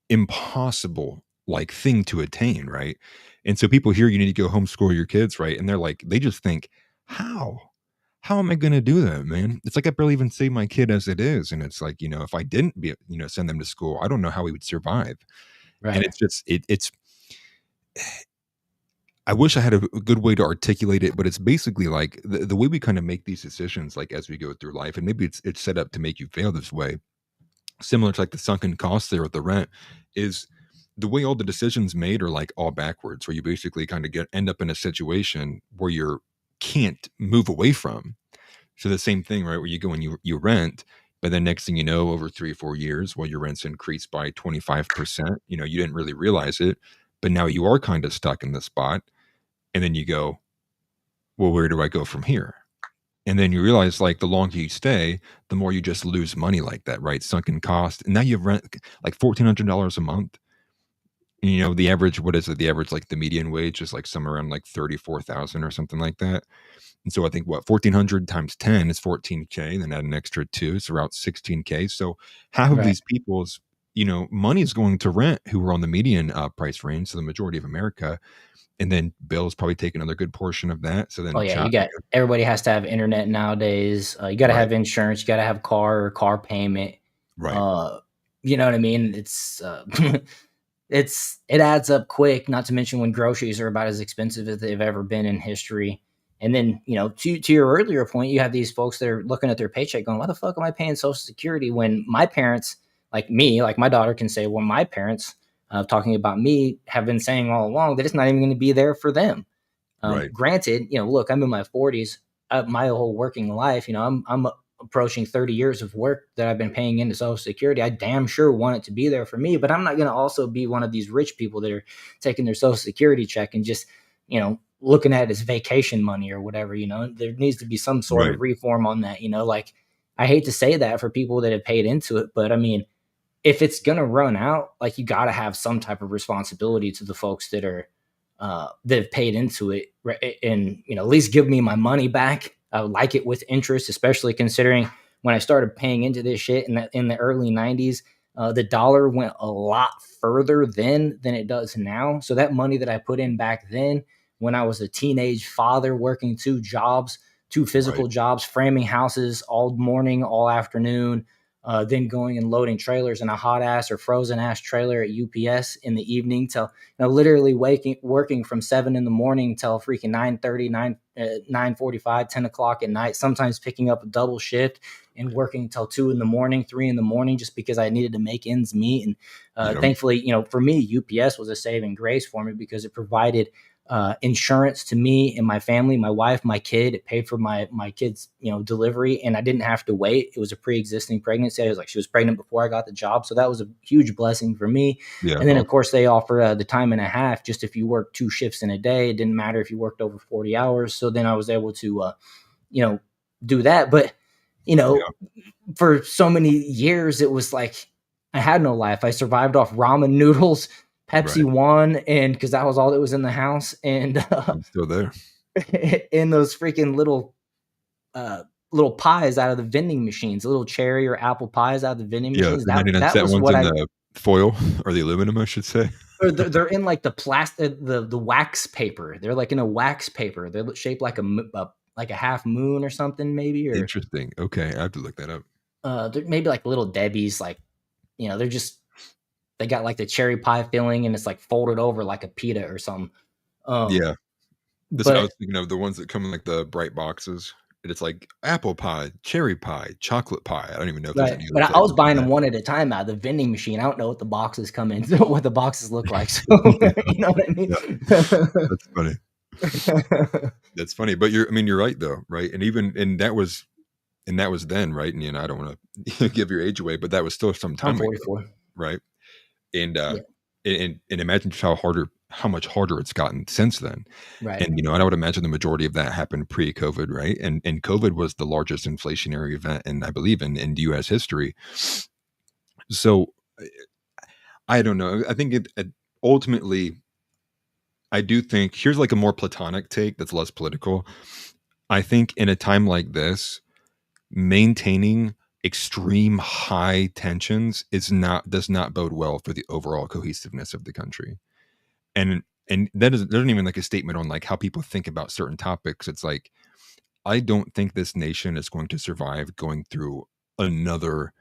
impossible like thing to attain, right? And so people hear you need to go homeschool your kids, right? And they're like, they just think, how? How am I gonna do that, man? It's like I barely even save my kid as it is. And it's like, if I didn't send them to school, I don't know how we would survive. And Right. it's just it's I wish I had a good way to articulate it, but it's basically like the way we kind of make these decisions, like as we go through life, and maybe it's set up to make you fail this way, similar to like the sunken cost there with the rent, is the way all the decisions made are like all backwards, where you basically kind of end up in a situation where you can't move away from. So the same thing, right? Where you go and you rent, but then next thing you know, over 3 or 4 years, well, your rent's increased by 25%. You didn't really realize it, but now you are kind of stuck in the spot. And then you go, well, where do I go from here? And then you realize, like, the longer you stay, the more you just lose money like that, right? Sunken cost. And now you rent like $1,400 a month. The average, what is it? The average, like the median wage is like somewhere around like 34,000 or something like that. And so I think what 1,400 times 10 is 14K, then add an extra two, so around 16K. So half of Right. these people's money is going to rent who are on the median price range, so the majority of America, and then bills probably take another good portion of that. So Oh then yeah, you got everybody has to have internet nowadays. You got to right, have insurance. You got to have car payment. right, Uh, you know what I mean? It's it adds up quick. Not to mention when groceries are about as expensive as they've ever been in history. And then to your earlier point, you have these folks that are looking at their paycheck, going, "Why the fuck am I paying Social Security?" When my parents, like me, like my daughter, can say, "Well, my parents, talking about me, have been saying all along that it's not even going to be there for them." right, Granted, look, I'm in my 40s. My whole working life, I'm approaching 30 years of work that I've been paying into Social Security. I damn sure want it to be there for me, but I'm not going to also be one of these rich people that are taking their Social Security check and just, looking at it as vacation money or whatever. There needs to be some sort right, of reform on that. Like, I hate to say that for people that have paid into it, but I mean, if it's gonna run out, like, you got to have some type of responsibility to the folks that have paid into it, and at least give me my money back. I would like it with interest, especially considering when I started paying into this shit in the early '90s, the dollar went a lot further then than it does now. So that money that I put in back then, when I was a teenage father working two right. physical jobs, framing houses all morning, all afternoon, then going and loading trailers in a hot ass or frozen ass trailer at UPS in the evening till literally working from 7 in the morning till freaking 9:30, 9:45, 10 o'clock at night, sometimes picking up a double shift and working till 2 in the morning, 3 in the morning, just because I needed to make ends meet. And Yep. thankfully, for me, UPS was a saving grace for me because it provided insurance to me and my family, my wife, my kid. It paid for my kid's delivery, and I didn't have to wait. It was a pre-existing pregnancy. I was like, she was pregnant before I got the job, so that was a huge blessing for me. Yeah. And then of Awesome. course they offer the time and a half. Just if you work 2 shifts in a day, it didn't matter if you worked over 40 hours. So then I was able to you know do that. But you know Yeah. for so many years it was like I had no life. I survived off ramen noodles, Pepsi Right. One, and because that was all that was in the house, and I'm still there. in those freaking uh, little pies out of the vending machines, little cherry or apple pies out of the vending Yeah. machines. The That 99 that cent was ones what in I. the foil or the aluminum, I should say. Or they're in like the plastic, the wax paper. They're like in a wax paper. They're shaped like like a half moon or something, maybe, or Interesting. Okay. I have to look that up. they're maybe like little Debbie's. Like they got like the cherry pie filling, and it's like folded over like a pita or something. Um, Yeah. That's what I but was thinking of, the ones that come in like the bright boxes. And it's like apple pie, cherry pie, chocolate pie. I don't even know if there's Right, any other but I was flavors than buying them that. one at a time out of the vending machine. I don't know what the boxes come in, what the boxes look like. So Yeah. you know what I Yeah. mean? That's funny. That's funny. But you're right though, right? And that was then, right? And I don't want to give your age away, but that was still some I'm time ago, 44. right? And Yeah, imagine just how much harder it's gotten since then. right. And and I would imagine the majority of that happened pre-COVID, right? And COVID was the largest inflationary event in, I believe, in US history. So I don't know. I think it ultimately, I do think here's like a more platonic take that's less political. I think in a time like this, maintaining extreme high tensions does not bode well for the overall cohesiveness of the country. And that isn't even like a statement on like how people think about certain topics. It's like I don't think this nation is going to survive going through another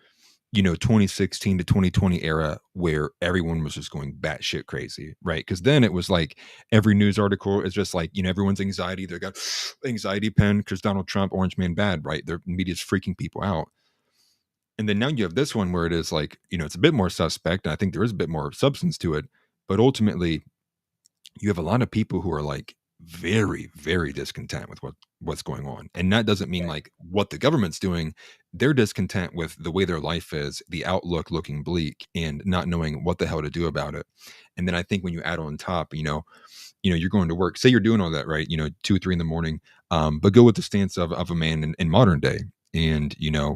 2016 to 2020 era where everyone was just going batshit crazy, right? Because then it was like every news article is just like, everyone's anxiety. They got anxiety pen because Donald Trump, orange man bad, right? Their media's freaking people out. And then now you have this one where it is like, it's a bit more suspect. And I think there is a bit more substance to it. But ultimately, you have a lot of people who are like very, very discontent with what's going on. And that doesn't mean like what the government's doing. They're discontent with the way their life is, the outlook looking bleak and not knowing what the hell to do about it. And then I think when you add on top, you're going to work, say you're doing all that, right? 2 or 3 in the morning, but go with the stance of a man in modern day. And you,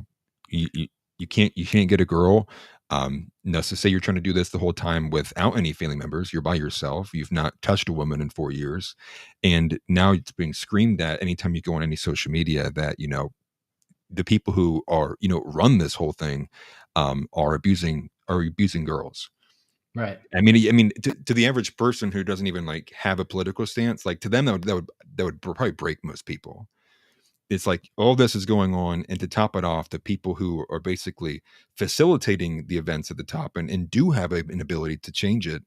you you can't get a girl. No, so say you're trying to do this the whole time without any family members. You're by yourself. You've not touched a woman in 4 years, and now it's being screamed at anytime you go on any social media that the people who are run this whole thing, are abusing girls. Right. I mean, to the average person who doesn't even like have a political stance, like to them that would probably break most people. It's like all this is going on, and to top it off, the people who are basically facilitating the events at the top and do have an ability to change it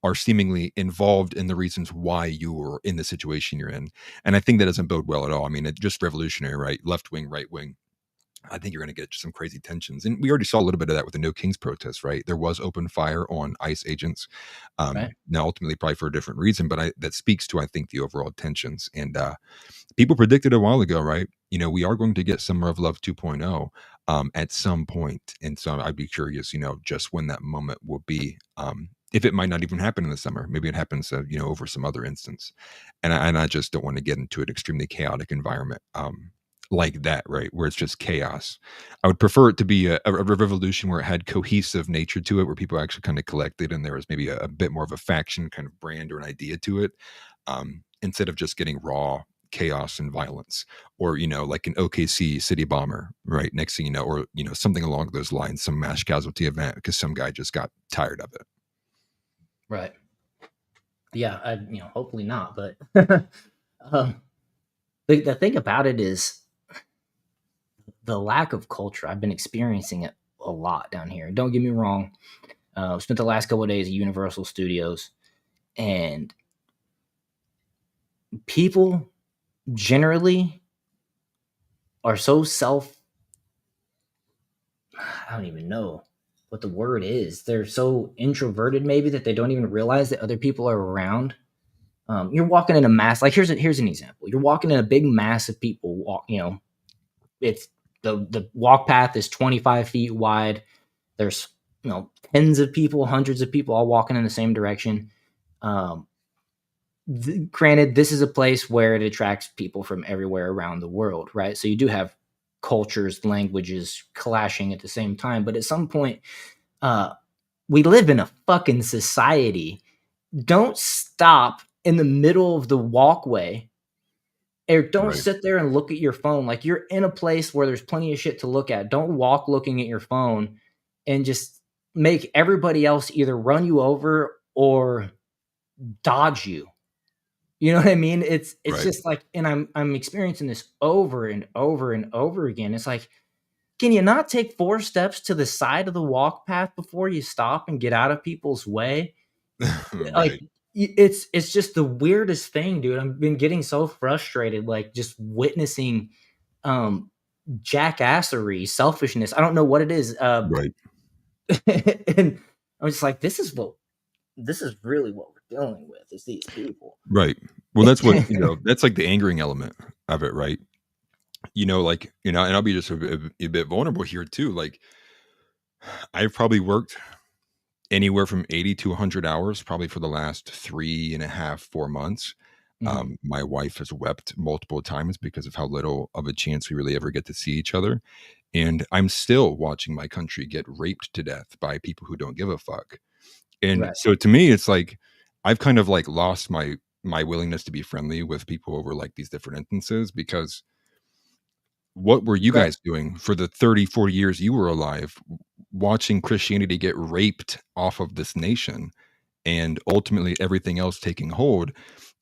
are seemingly involved in the reasons why you are in the situation you're in. And I think that doesn't bode well at all. I mean, it's just revolutionary, right? Left wing, right wing. I think you're going to get some crazy tensions. And we already saw a little bit of that with the No Kings protest, right? There was open fire on ICE agents. Right. Now, ultimately, probably for a different reason, but that speaks to, I think, the overall tensions. And people predicted a while ago, right? We are going to get Summer of Love 2.0 at some point. And so I'd be curious, just when that moment will be. If it might not even happen in the summer, maybe it happens, over some other instance. And I just don't want to get into an extremely chaotic environment like that, right? Where it's just chaos. I would prefer it to be a revolution where it had cohesive nature to it, where people actually kind of collected and there was maybe a bit more of a faction kind of brand or an idea to it, instead of just getting raw chaos and violence, or like an OKC city bomber, right? Next thing you know, or something along those lines, some mass casualty event because some guy just got tired of it. Right. Yeah. Hopefully not. But the thing about it is the lack of culture. I've been experiencing it a lot down here. Don't get me wrong. Spent the last couple of days at Universal Studios, and people generally are so I don't even know what the word is. They're so introverted maybe that they don't even realize that other people are around. You're walking in a mass, like here's an example. You're walking in a big mass of people. It's the walk path is 25 feet wide. There's tens of people, hundreds of people all walking in the same direction. Granted, this is a place where it attracts people from everywhere around the world, right? So you do have cultures, languages clashing at the same time. But at some point, we live in a fucking society. Don't stop in the middle of the walkway, or don't Right. sit there and look at your phone. Like, you're in a place where there's plenty of shit to look at. Don't walk looking at your phone and just make everybody else either run you over or dodge you. You know what I mean? It's Right. just like, and I'm experiencing this over and over and over again. It's like, can you not take 4 steps to the side of the walk path before you stop and get out of people's way? Like, Right. it's just the weirdest thing, dude. I've been getting so frustrated, like just witnessing jackassery, selfishness. I don't know what it is. Right. And I'm just like, this is really what we're dealing with, is these people. Right. Well, that's what, that's like the angering element of it, right? Like, and I'll be just a bit vulnerable here too. Like, I've probably worked anywhere from 80 to 100 hours, probably for the last 3.5, 4 months. Mhm. My wife has wept multiple times because of how little of a chance we really ever get to see each other. And I'm still watching my country get raped to death by people who don't give a fuck. And Right. so to me, it's like I've kind of like lost my willingness to be friendly with people over like these different instances, because what were you Right. guys doing for the 30, 40 years you were alive, watching Christianity get raped off of this nation and ultimately everything else taking hold?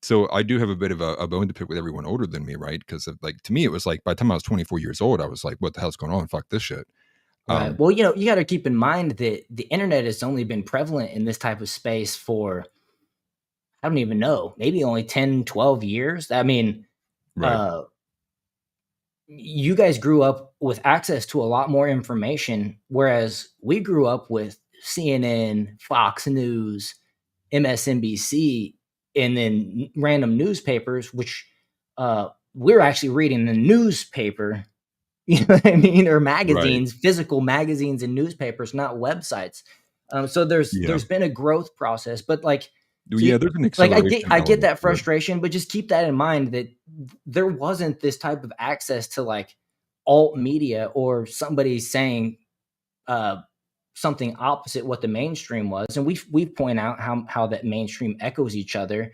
So I do have a bit of a bone to pick with everyone older than me, right? Because like to me, it was like by the time I was 24 years old, I was like, what the hell's going on? Fuck this shit. Right. Um, Well, you got to keep in mind that the internet has only been prevalent in this type of space for, I don't even know, maybe only 10, 12 years. I mean, right, uh, you guys grew up with access to a lot more information, whereas we grew up with CNN, Fox News, MSNBC, and then random newspapers, which we're actually reading the newspaper. You know what I mean? Or right. magazines, physical magazines and newspapers, not websites. So Yeah. there's been a growth process, but like, so Yeah, there's an like acceleration I get element that to it. frustration, but just keep that in mind that there wasn't this type of access to like alt media or somebody saying uh, something opposite what the mainstream was, and we point out how that mainstream echoes each other.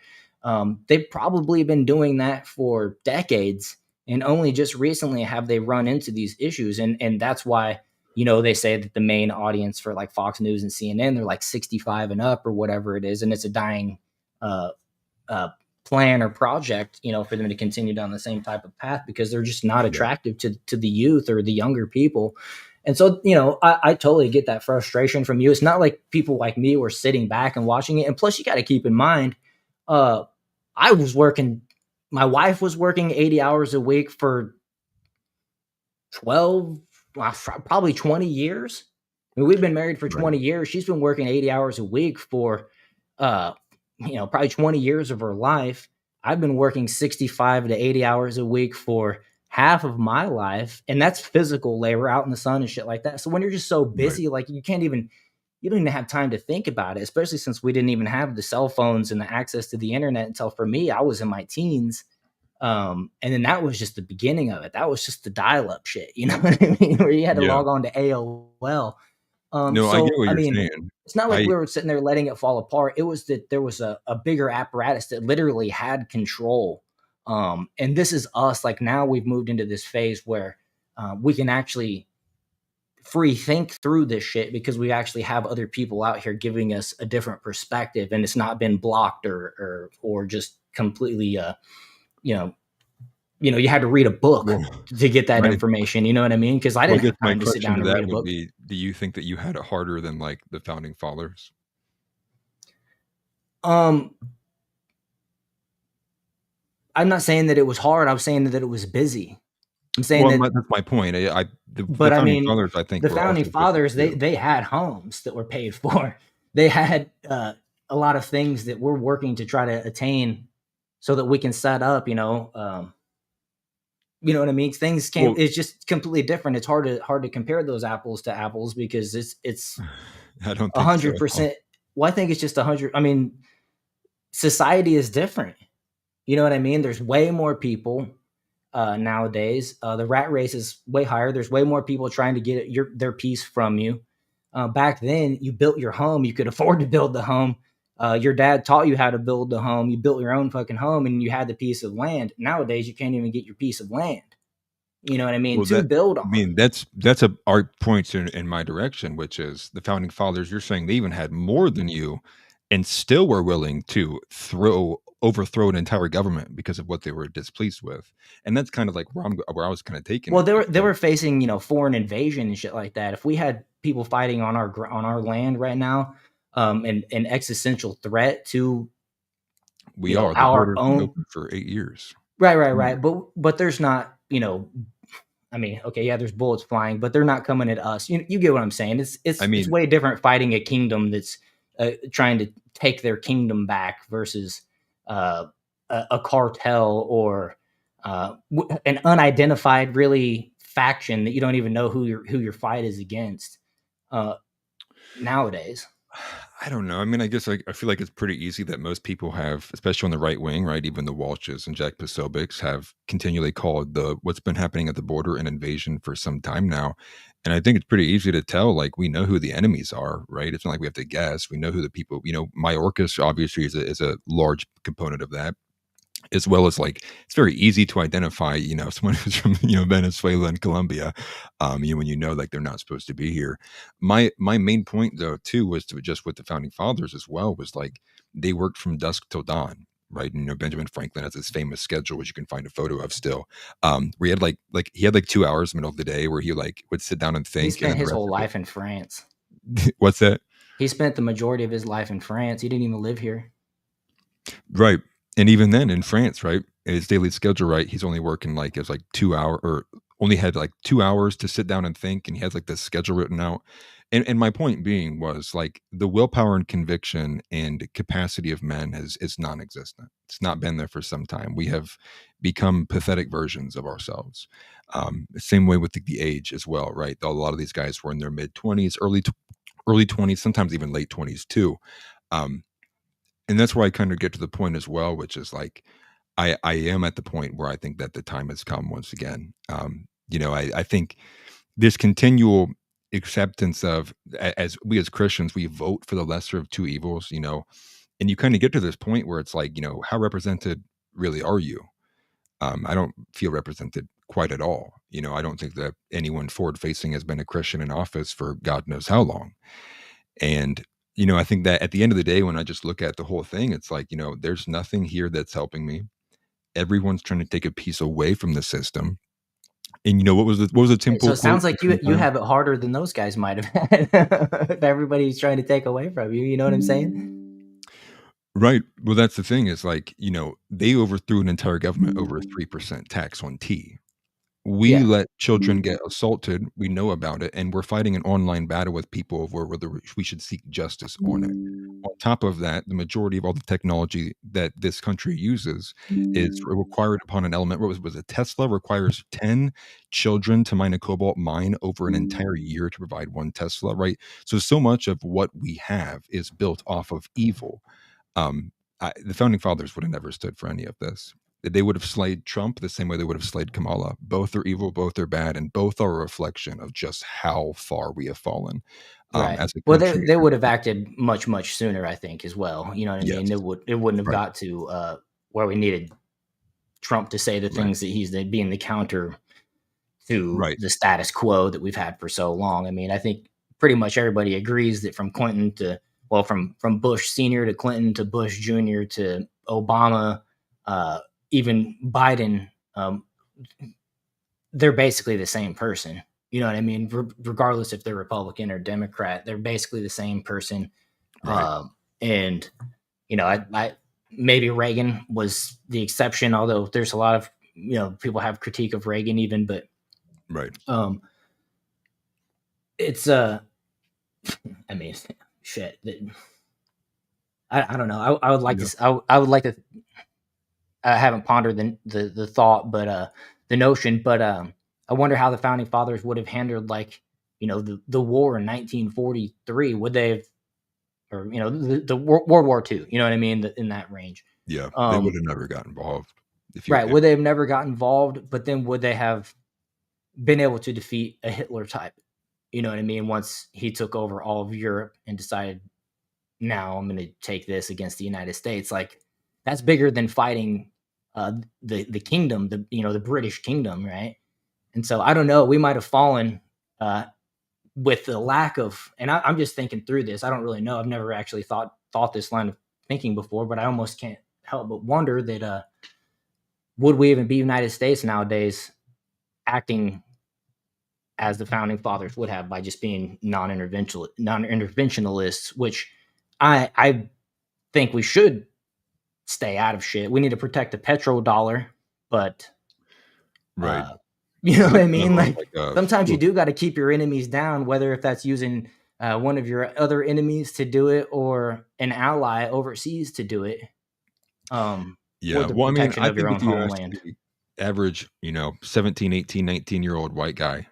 They've probably been doing that for decades, and only just recently have they run into these issues, and that's why they say that the main audience for like Fox News and CNN, they're like 65 and up or whatever it is, and it's a dying uh, uh, plan or project, for them to continue down the same type of path because they're just not Yeah. attractive to the youth or the younger people. And so, I totally get that frustration from you. It's not like people like me were sitting back and watching it. And plus, you got to keep in mind, uh, I was working, my wife was working 80 hours a week for 12, probably 20 years. I mean, we've been married for Right. 20 years. She's been working 80 hours a week for, uh, probably 20 years of her life. I've been working 65 to 80 hours a week for half of my life. And that's physical labor out in the sun and shit like that. So when you're just so Right. busy, like you don't even have time to think about it, especially since we didn't even have the cell phones and the access to the internet until, for me, I was in my teens. And then that was just the beginning of it. That was just the dial-up shit, you know what I mean? Where you had to Yeah. log on to AOL. No, I get So what I you're mean, saying. it's not like I we were sitting there letting it fall apart. It was that there was a bigger apparatus that literally had control. And this is us. Like now we've moved into this phase where we can actually free think through this shit because we actually have other people out here giving us a different perspective, and it's not been blocked or just completely you know you had to read a book well, to get that my information. You know what I mean? Because I well, I didn't guess have my time to sit question down to and read that a would book. be, do you think that you had it harder than, like, the founding fathers? Um, I'm not saying that it was hard. I'm saying that it was busy. I'm saying Well, that, that's my point. The but I founding mean, fathers, I think, the were founding also busy fathers, they too. they had homes that were paid for. They had a lot of things that we're working to try to attain, so that we can set up. You know what I mean? Things came. Well, It's just completely different. It's hard to compare those apples to apples because it's I don't a think so hundred at all. percent. Well, I think it's just 100. I mean, society is different. You know what I mean? There's way more people nowadays. The rat race is way higher. There's way more people trying to get their piece from you. Back then, you built your home. You could afford to build the home. Your dad taught you how to build the home. You built your own fucking home, and you had the piece of land. Nowadays, you can't even get your piece of land. You know what I mean? Well, To that build I on. mean, that's a art points in my direction, which is the founding fathers, you're saying they even had more than you and still were willing to overthrow an entire government because of what they were displeased with. And that's kind of like where I was kinda taking Well, it. they It's like, were facing, foreign invasion and shit like that. If we had people fighting on on our land right now, and an existential threat to, we are. The our border's been own. open for 8 years. Right, right, Yeah. right. But there's not, I mean, okay, yeah, there's bullets flying, but they're not coming at us. You get what I'm saying? It's I it's it's mean, way different fighting a kingdom that's trying to take their kingdom back versus uh, a cartel or an unidentified really faction that you don't even know who your fight is against uh, nowadays. I don't know. I mean, I guess I feel like it's pretty easy that most people have, especially on the right wing, right? Even the Walshes and Jack Posobics have continually called the what's been happening at the border an invasion for some time now. And I think it's pretty easy to tell, like, we know who the enemies are, right? It's not like we have to guess. We know who the people, Mayorkas obviously is a large component of that, as well as, like, it's very easy to identify, someone who's from, Venezuela and Colombia, when like, they're not supposed to be here. My main point, though, too, was to just with the founding fathers as well, was, like, they worked from dusk till dawn, right? And, Benjamin Franklin has this famous schedule, which you can find a photo of still, where he had, he had, like, 2 hours in the middle of the day where he, like, would sit down and He think, and spent then the his rest whole of it. life in France. What's that? He spent the majority of his life in France. He didn't even live here. Right, and even then in France, right, his daily schedule, right, he's only working, like, it's, like, 2 hour or only had, like, 2 hours to sit down and think, and he has, like, this schedule written out, and my point being was, like, the willpower and conviction and capacity of men is non-existent. It's not been there for some time. We have become pathetic versions of ourselves. Same way with the age as well, right? A lot of these guys were in their mid-20s, early 20s, sometimes even late 20s too. Um and that's where I kind of get to the point as well, which is like I am at the point where I think that the time has come once again. I think this continual acceptance of as we as Christians, we vote for the lesser of two evils, and you kind of get to this point where it's like, how represented really are you? I don't feel represented quite at all. I don't think that anyone forward facing has been a Christian in office for God knows how long. And, I think that at the end of the day, when I just look at the whole thing, it's like, there's nothing here that's helping me. Everyone's trying to take a piece away from the system. And what was the So temple it quote sounds like at one you time? have it harder than those guys might have had if everybody's trying to take away from you. You know what I'm saying? Right. Well, that's the thing is like, they overthrew an entire government over a 3% tax on tea. We Yeah. let children get assaulted, we know about it, and we're fighting an online battle with people over whether we should seek justice on it. On top of that, the majority of all the technology that this country uses is required upon an element. Was it Tesla requires 10 children to mine a cobalt mine over an entire year to provide one Tesla, right? So much of what we have is built off of evil. Um, the founding fathers would have never stood for any of this. They would have slayed Trump the same way they would have slayed Kamala. Both are evil, both are bad, and both are a reflection of just how far we have fallen Right. as a Well, country. they would have acted much, much sooner, I think, as well. You know what I mean? Yes, It wouldn't have right, got to where we needed Trump to say the right, things that being the counter to right, the status quo that we've had for so long. I mean, I think pretty much everybody agrees that from Clinton to from Bush Senior to Clinton to Bush Junior to Obama, uh, even Biden, they're basically the same person. You know what I mean? Regardless if they're Republican or Democrat, they're basically the same person. right, And I maybe Reagan was the exception, although there's a lot of people have critique of Reagan even, but right. um, it's I mean, shit. I don't know. I would like Yeah, to. I would like to. I haven't pondered the thought, but the notion. But I wonder how the founding fathers would have handled like the war in 1943. Would they have, or the World War II? You know what I mean? In that range. yeah. They would Um, have never got involved if you. right. Would they have never got involved? But then would they have been able to defeat a Hitler type? You know what I mean? Once he took over all of Europe and decided, now I'm going to take this against the United States. Like that's bigger than fighting the kingdom, the British kingdom, right? And so I don't know. We might have fallen with the lack of, and I'm just thinking through this. I don't really know. I've never actually thought this line of thinking before, but I almost can't help but wonder that would we even be United States nowadays, acting as the founding fathers would have by just being non-interventionalists, which I think we should stay out of shit. We need to protect the petrodollar, but Right. uh, you know It's what like I kind mean? of Like like sometimes you look, do got to keep your enemies down, whether if that's using one of your other enemies to do it or an ally overseas to do it, for yeah. the Well, I mean, protection I of your think own if you ask homeland. the average, 17, 18, 19-year-old white guy,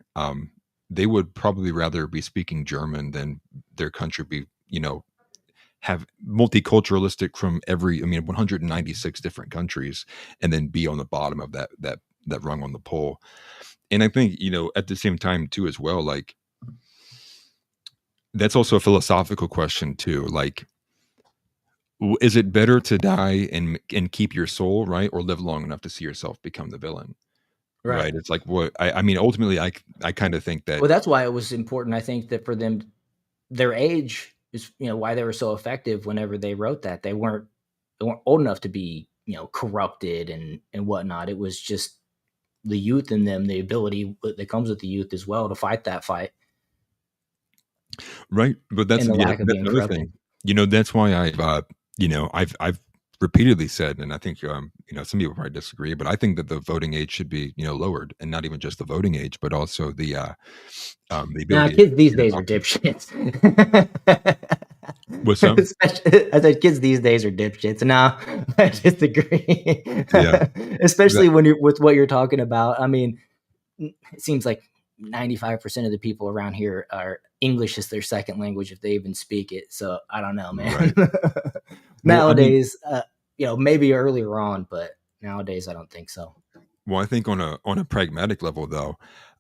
they would probably rather be speaking German than their country be, have multiculturalistic from 196 different countries and then be on the bottom of that rung on the pole. And I think, at the same time too as well, like that's also a philosophical question too. Like, is it better to die and keep your soul, right, or live long enough to see yourself become the villain, Right. right? It's like what I mean. Ultimately, I kind of think that Well, that's why it was important. I think that for them, their age is why they were so effective. Whenever they wrote that, they weren't old enough to be corrupted and whatnot. It was just the youth in them, the ability that comes with the youth as well to fight that fight, right, but that's and the yeah, lack of that's being another thing. corrupted. That's why I've repeatedly said, and I think some people probably disagree, but I think that the voting age should be lowered, and not even just the voting age, but also the Now, ability to kids these get in days are office. dipshits. With some, I said kids these days are dipshits. No, I disagree. yeah, that Especially when you're with what you're talking about. I mean, it seems like 95% of the people around here are English is their second language if they even speak it. So I don't know, man. right. Well, I mean, Nowadays, maybe earlier on, but nowadays I don't think so. I think on a pragmatic level though,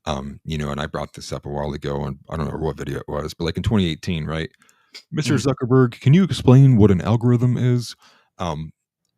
and I brought this up a while ago, and I don't know what video it was, but like in 2018, right? Mr. Mhm. Zuckerberg, can you explain what an algorithm is? Um,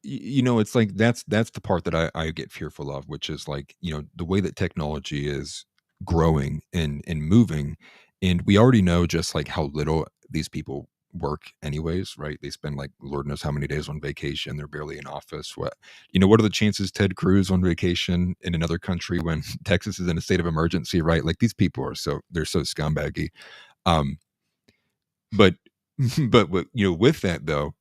It's like that's the part that I get fearful of, which is like, the way that technology is growing and moving, and we already know just like how little these people work anyways, right? They spend like Lord knows how many days on vacation. They're barely in office. What are the chances Ted Cruz on vacation in another country when Texas is in a state of emergency, right? Like these people they're so scumbaggy. Um, but with that though,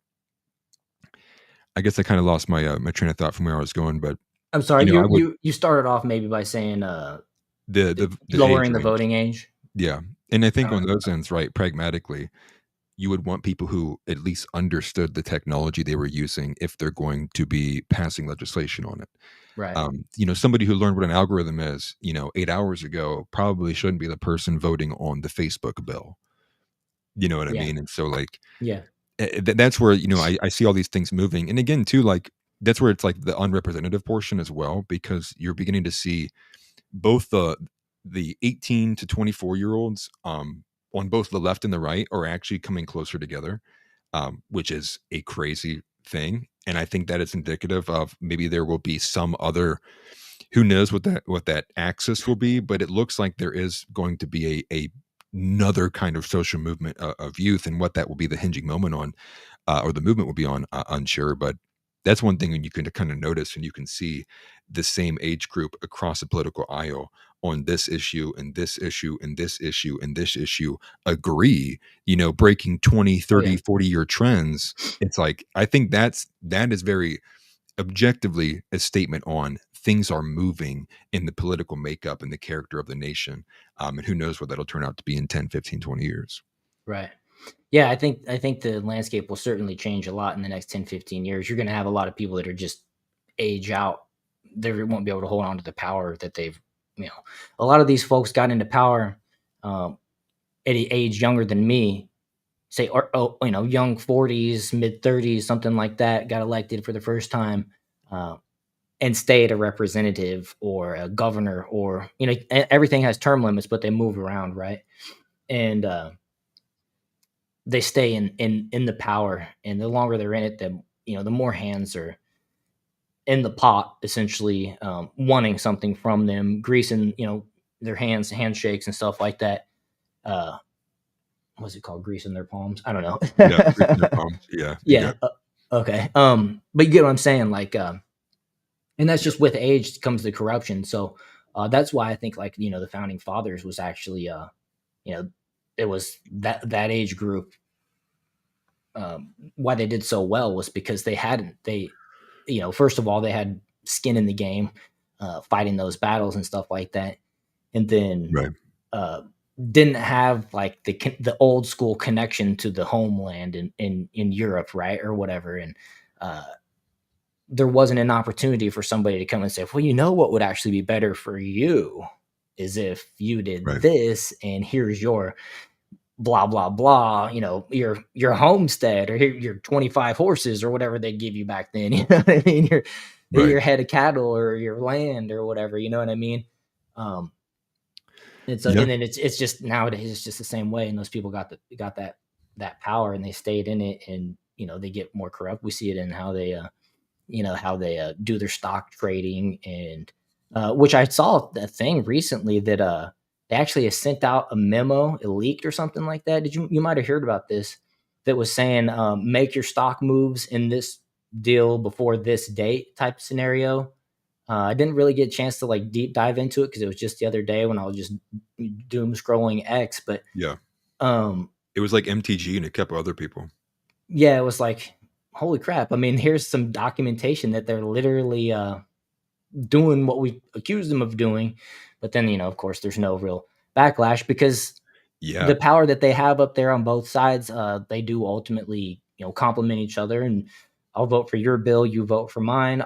I guess I kind of lost my train of thought from where I was going, but I'm sorry. I would You started off maybe by saying the age lowering the range. voting age. Yeah. And I think Uh, on those ends, right, pragmatically, you would want people who at least understood the technology they were using if they're going to be passing legislation on it. right. Somebody who learned what an algorithm is, 8 hours ago probably shouldn't be the person voting on the Facebook bill. You know what I Yeah. mean? And so like Yeah. that's where I see all these things moving, and again too, like that's where it's like the unrepresentative portion as well, because you're beginning to see both the 18 to 24 year olds on both the left and the right are actually coming closer together, which is a crazy thing, and I think that it's indicative of maybe there will be some other, who knows what that axis will be, but it looks like there is going to be a another kind of social movement of youth, and what that will be the hinging moment on, or the movement will be on, unsure. But that's one thing when you can kind of notice, and you can see the same age group across the political aisle on this issue and this issue and this issue and this issue agree, breaking 20, Oh yeah. 30, 40-year trends. It's like, I think that is very objectively a statement on things are moving in the political makeup and the character of the nation. And who knows what that'll turn out to be in 10, 15, 20 years. Right. Yeah, I think the landscape will certainly change a lot in the next 10, 15 years. You're going to have a lot of people that are just age out. They won't be able to hold on to the power that you know, a lot of these folks got into power um, at an age younger than me, say, or, young 40s, mid 30s, something like that, got elected for the first time uh, and stayed a representative or a governor, or, everything has term limits, but they move around, right? And, they stay in the power, and the longer they're in it, the more hands are in the pot, essentially, wanting something from them, greasing, their hands, handshakes and stuff like that. Uh, what's it called? Greasing their palms? I don't know. Yeah, greasing their palms. Yeah, you Yeah. got Okay. But you get what I'm saying, like, and that's just with age comes the corruption. So that's why I think, like, the founding fathers was actually, you know, it was that age group, why they did so well was because first of all, they had skin in the game, fighting those battles and stuff like that, and then right. uh, didn't have like the old school connection to the homeland in Europe, right, or whatever, and uh, there wasn't an opportunity for somebody to come and say, well, what would actually be better for you is if you did Right. this, and here's your blah blah blah, your homestead, or here your 25 horses or whatever they give you back then. You know what I mean? Right. Your head of cattle or your land or whatever, you know what I mean? um and so, Yeah. and then it's just nowadays it's just the same way, and those people got that power, and they stayed in it, and they get more corrupt. We see it in how they do their stock trading, and which I saw a thing recently that they actually have sent out a memo, it leaked or something like that. You might have heard about this, that was saying, make your stock moves in this deal before this date type scenario. I didn't really get a chance to like deep dive into it because it was just the other day when I was just doom scrolling X, but Yeah. um It was like MTG and a couple other people. yeah, it was like, holy crap. I mean, here's some documentation that they're literally doing what we accuse them of doing. But then, of course, there's no real backlash because Yeah. the power that they have up there on both sides, they do ultimately, complement each other. And I'll vote for your bill, you vote for mine.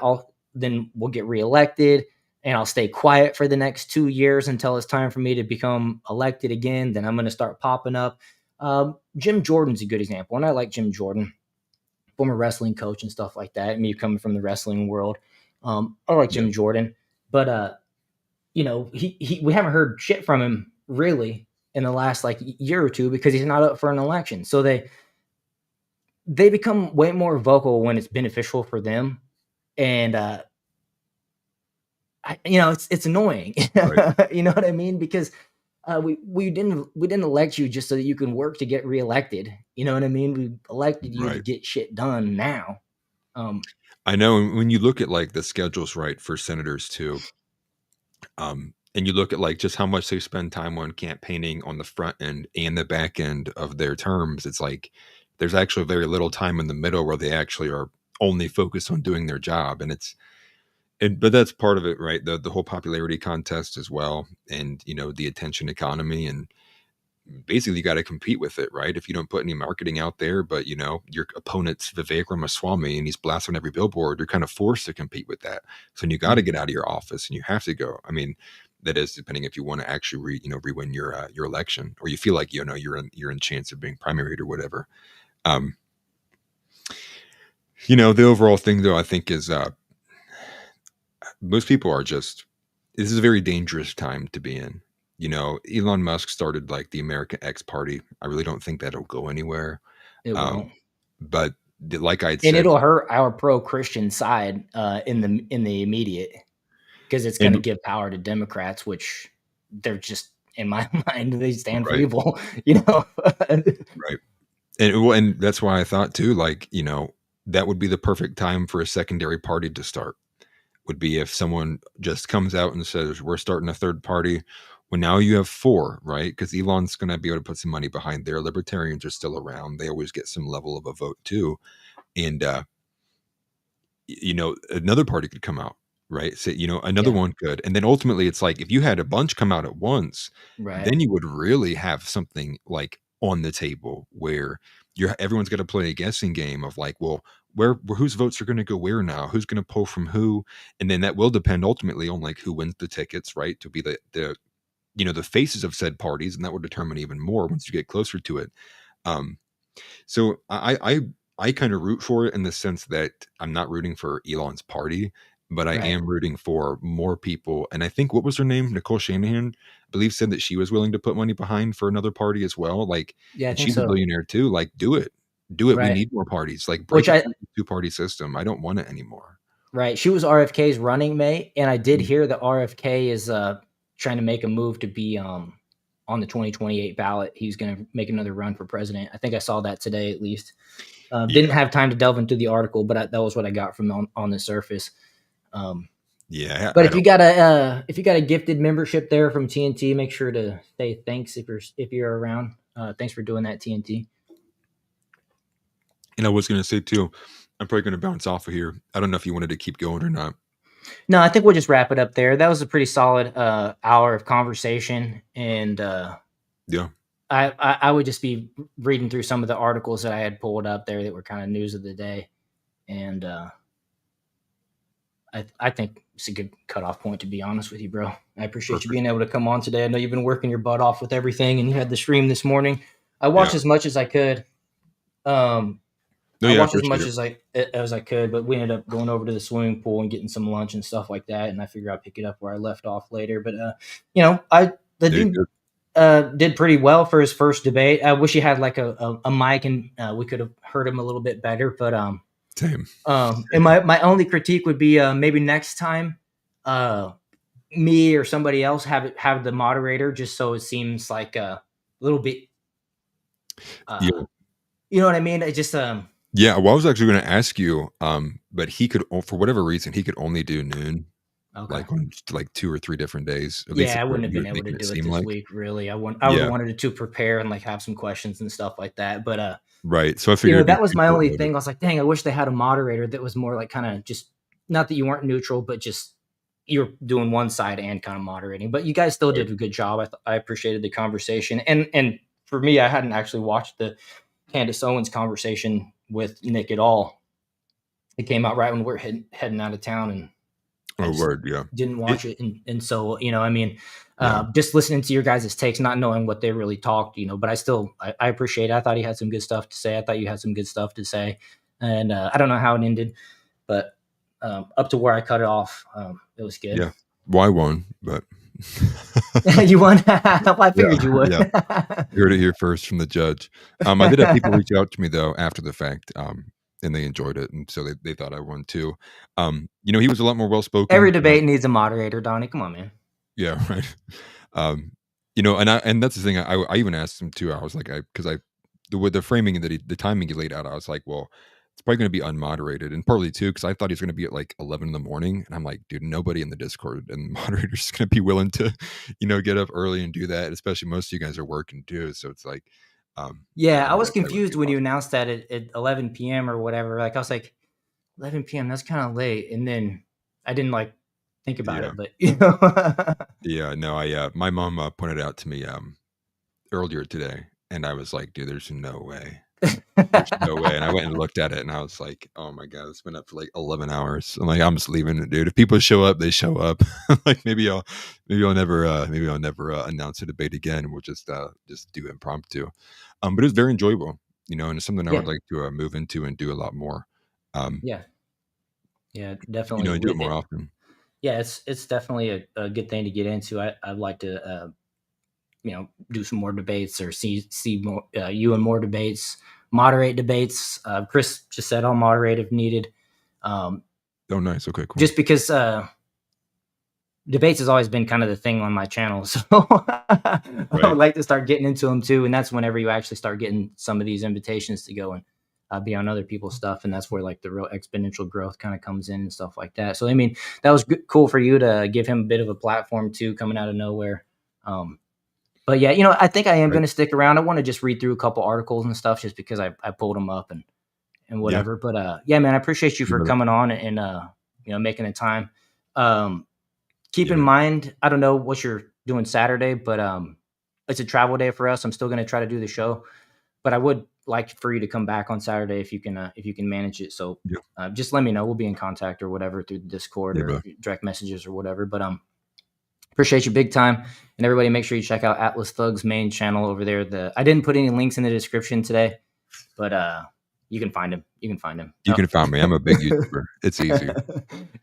Then we'll get reelected, and I'll stay quiet for the next 2 years until it's time for me to become elected again. Then I'm going to start popping up. Jim Jordan's a good example, and I like Jim Jordan, former wrestling coach and stuff like that. Me coming from the wrestling world, I like Yeah. Jim Jordan, but we haven't heard shit from him really in the last like year or two because he's not up for an election. So they become way more vocal when it's beneficial for them. and it's annoying. Right. You know what I mean? Because we didn't elect you just so that you can work to get reelected. You know what I mean? We elected you to Right. get shit done now. Um, I know, and when you look at, like, the schedules, right, for senators too, and you look at, like, just how much they spend time on campaigning on the front end and the back end of their terms, it's like there's actually very little time in the middle where they actually are only focused on doing their job, but that's part of it, right? The whole popularity contest as well, and, the attention economy, and basically you got to compete with it, right? If you don't put any marketing out there, but your opponent's Vivek Ramaswamy and he's blasting every billboard, you're kind of forced to compete with that. So then you got to get out of your office and you have to go. I mean, that is depending if you want to actually re-win your election, or you feel like you're in chance of being primaried or whatever. Um, the overall thing though, I think is most people are just this is a very dangerous time to be in. Elon Musk started like the American X Party. I really don't think that'll go anywhere. it won't. But like I'd And said, it'll hurt our pro-Christian side in the immediate, because it's going to and give power to Democrats, which they're just, in my mind, they stand for right, evil. You know, right, and that's why I thought too, like that would be the perfect time for a secondary party to start. Would be if someone just comes out and says we're starting a third party. Well, now you have four, right? Because Elon's going to be able to put some money behind there. Libertarians are still around; they always get some level of a vote too, and another party could come out, right? So, another yeah, one could. And then ultimately it's like if you had a bunch come out at once, right. then you would really have something like on the table where everyone's got to play a guessing game of like, well, where whose votes are going to go where now? Who's going to pull from who? And then that will depend ultimately on like who wins the tickets, right? To be the faces of said parties, and that will determine even more once you get closer to it. Um, so I kind of root for it in the sense that I'm not rooting for Elon's party, but I Right. am rooting for more people. And I think what was her name? Nicole Shanahan, I believe, said that she was willing to put money behind for another party as well. Like, Yeah, I and think she's a so. billionaire too. Like, do it. Do it. We Right. need more parties. Like Which break up I the two-party system. I don't want it anymore. Right. She was RFK's running mate, and I did Mm. hear that RFK is trying to make a move to be on the 2028 ballot. He's going to make another run for president. I think I saw that today at least. Didn't Yeah. have time to delve into the article, but that was what I got from on the surface. Um, Yeah. but I if you don't. got a gifted membership there from TNT, make sure to say thanks if you're around. Thanks for doing that, TNT. And I was going to say too, I'm probably going to bounce off of here. I don't know if you wanted to keep going or not. No, I think we'll just wrap it up there. That was a pretty solid hour of conversation, and Yeah. I would just be reading through some of the articles that I had pulled up there that were kind of news of the day, and I think it's a good cutoff point, to be honest with you, bro. I appreciate you Perfect. being able to come on today. I know you've been working your butt off with everything, and you had the stream this morning. I Yeah. watched as much as I could. Um, No, I yeah, I watched as appreciate much it. as I could, but we ended up going over to the swimming pool and getting some lunch and stuff like that. And I figure I'll pick it up where I left off later. But the Yeah, dude good. did pretty well for his first debate. I wish he had like a mic, and we could have heard him a little bit better. But Same. and Same. my only critique would be maybe next time, uh, me or somebody else have the moderator, just so it seems like a little bit, uh, Yeah. you know what I mean? It just Yeah, well, I was actually gonna ask you, but he could for whatever reason, he could only do noon, okay. like, on, like, 2 or 3 different days, at least Yeah, that's I what wouldn't have he was been able to making it do it seem this like. week. Really, I would have Yeah, wanted to prepare and like have some questions and stuff like that. But right, so I figured it'd be that was too my short only notice. thing. I was like, dang, I wish they had a moderator that was more like kind of just, not that you weren't neutral, but just you're doing one side and kind of moderating. But you guys still Right. did a good job. I appreciated the conversation, and for me, I hadn't actually watched the Candace Owens conversation with Nick at all. It came out right when we're heading out of town, and I Oh, just word, yeah. didn't It watch it. And so, I mean, yeah, just listening to your guys' takes, not knowing what they really talked, but I appreciate it. I thought he had some good stuff to say. I thought you had some good stuff to say. And I don't know how it ended, but up to where I cut it off, it was good. yeah. Well, I won, but You won. Well, I yeah, figured you would. yeah. You heard it here first from the judge. I did have people reach out to me, though, after the fact, and they enjoyed it, and so they thought I won too. He was a lot more well Every spoken. debate needs a moderator, Donnie. Come on, man. Yeah, right. Um, and that's the thing. I even asked him too. I was like, because I with the framing that the timing he laid out, I was like, well, it's probably going to be unmoderated, and partly too because I thought he was going to be at like 11 in the morning, and I'm like, dude, nobody in the Discord and moderators is going to be willing to, get up early and do that. Especially most of you guys are working too, so it's like, Yeah, I I knew was that probably wouldn't confused be when you possible. announced that at 11 p.m. or whatever. Like, I was like, 11 p.m. That's kind of late, and then I didn't like think about Yeah, it, but you know. yeah. No, my mom pointed out to me earlier today, and I was like, dude, there's no way. There's no way, and I went and looked at it, and I was like, "Oh my god, it's been up for like 11 hours." I'm like, "I'm just leaving it, dude. If people show up, they show up." Like maybe I'll never announce a debate again. We'll just do impromptu. But it's very enjoyable, and it's something I would Yeah, like to move into and do a lot more. Um, yeah, yeah, definitely. and do it more often. Yeah, it's definitely a good thing to get into. I'd like to do some more debates or see more you in more debates, moderate debates. Chris just said I'll moderate if needed. Um, Oh, nice. Okay, cool. just because debates has always been kind of the thing on my channel, so I Right. would like to start getting into them too. And that's whenever you actually start getting some of these invitations to go and be on other people's stuff, and that's where like the real exponential growth kind of comes in and stuff like that. So I mean, that was cool for you to give him a bit of a platform too, coming out of nowhere. But yeah, I think I am Right. going to stick around. I want to just read through a couple articles and stuff just because I pulled them up and Yeah. whatever. But yeah, man, I appreciate you You for brother. coming on and making the time. Um, keep Yeah, in man. mind, I don't know what you're doing Saturday, but it's a travel day for us. I'm still going to try to do the show, but I would like for you to come back on Saturday if you can manage it. So Yeah. just let me know. We'll be in contact or whatever through the Discord Yeah, or bro. direct messages or whatever. But appreciate you big time. And everybody make sure you check out Atlas Thugg's main channel over there. I didn't put any links in the description today, but you can find him. You can find him. You can find me. I'm a big YouTuber. It's easy.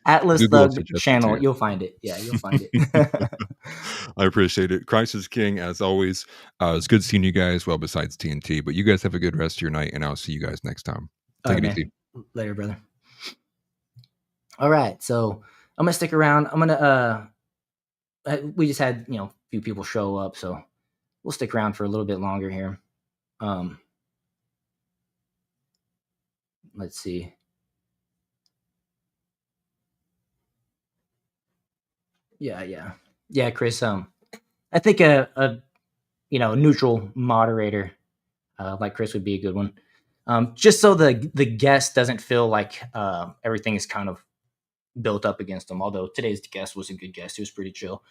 Atlas Google will Thugged suggest it to channel. you. You'll find it. Yeah, you'll find it. I appreciate it. Christ is King, as always. It's good seeing you guys. Well, besides TNT, but you guys have a good rest of your night, and I'll see you guys next time. All Take right, it man. easy. Later, brother. All right. So I'm gonna stick around. I'm gonna we just had, a few people show up, so we'll stick around for a little bit longer here. Um let's see. Yeah, yeah. Yeah, Chris, I think a neutral moderator like Chris would be a good one. Just so the guest doesn't feel like everything is kind of built up against him. Although today's guest was a good guest, he was pretty chill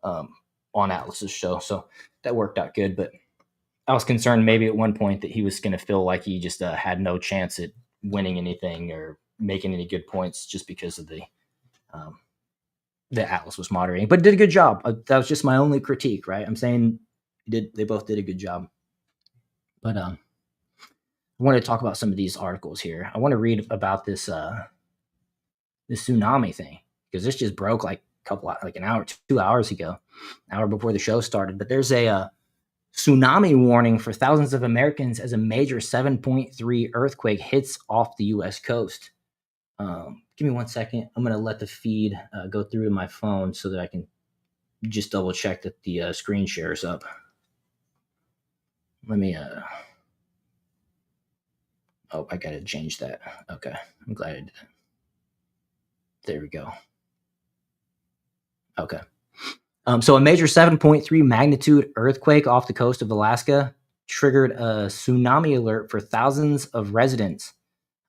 um, on Atlas's show, so that worked out good. But I was concerned maybe at one point that he was going to feel like he just had no chance at winning anything or making any good points just because of the um, that Atlas was moderating, but did a good job. That was just my only critique, right? I'm saying they both did a good job, but I want to talk about some of these articles here. I want to read about this tsunami thing because this just broke like like an hour, 2 hours ago, an hour before the show started. But there's a tsunami warning for thousands of Americans as a major 7.3 earthquake hits off the U.S. coast. Give me 1 second. I'm gonna let the feed go through to my phone so that I can just double check that the screen share is up. Let me. Oh, I gotta change that. Okay, I'm glad I did that. There we go. Okay. So a major 7.3 magnitude earthquake off the coast of Alaska triggered a tsunami alert for thousands of residents.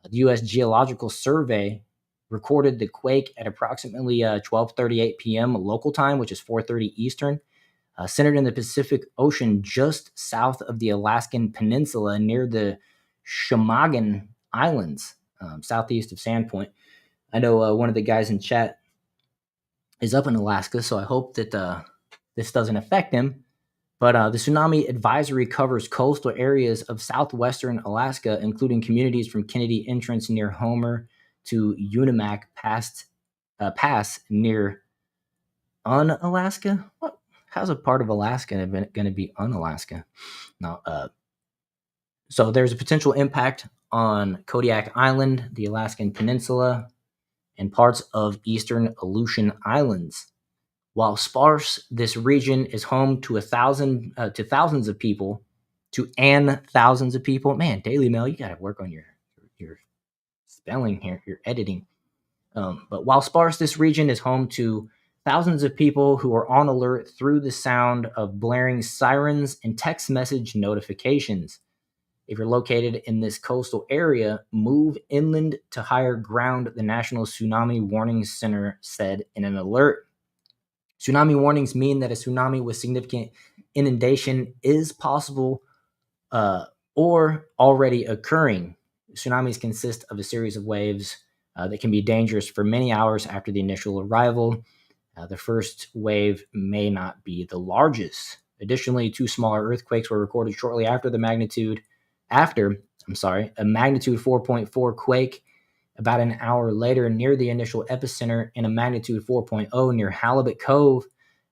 The U.S. Geological Survey recorded the quake at approximately 12:38 p.m. local time, which is 4:30 Eastern, centered in the Pacific Ocean just south of the Alaskan Peninsula near the Shamagan Islands, southeast of Sandpoint. I know one of the guys in chat is up in Alaska, so I hope that this doesn't affect him. But the tsunami advisory covers coastal areas of southwestern Alaska, including communities from Kennedy Entrance near Homer to Unimak Pass near Unalaska. What? How's a part of Alaska going to be Unalaska? No. So there's a potential impact on Kodiak Island, the Alaskan Peninsula, and parts of eastern Aleutian Islands. While sparse, this region is home to thousands of people, thousands of people. Man, Daily Mail, you got to work on your spelling here, your editing. But while sparse, this region is home to thousands of people who are on alert through the sound of blaring sirens and text message notifications. If you're located in this coastal area, move inland to higher ground, the National Tsunami Warning Center said in an alert. Tsunami warnings mean that a tsunami with significant inundation is possible or already occurring. Tsunamis consist of a series of waves that can be dangerous for many hours after the initial arrival. The first wave may not be the largest. Additionally, 2 smaller earthquakes were recorded shortly after a magnitude 4.4 quake about an hour later near the initial epicenter, and a magnitude 4.0 near Halibut Cove,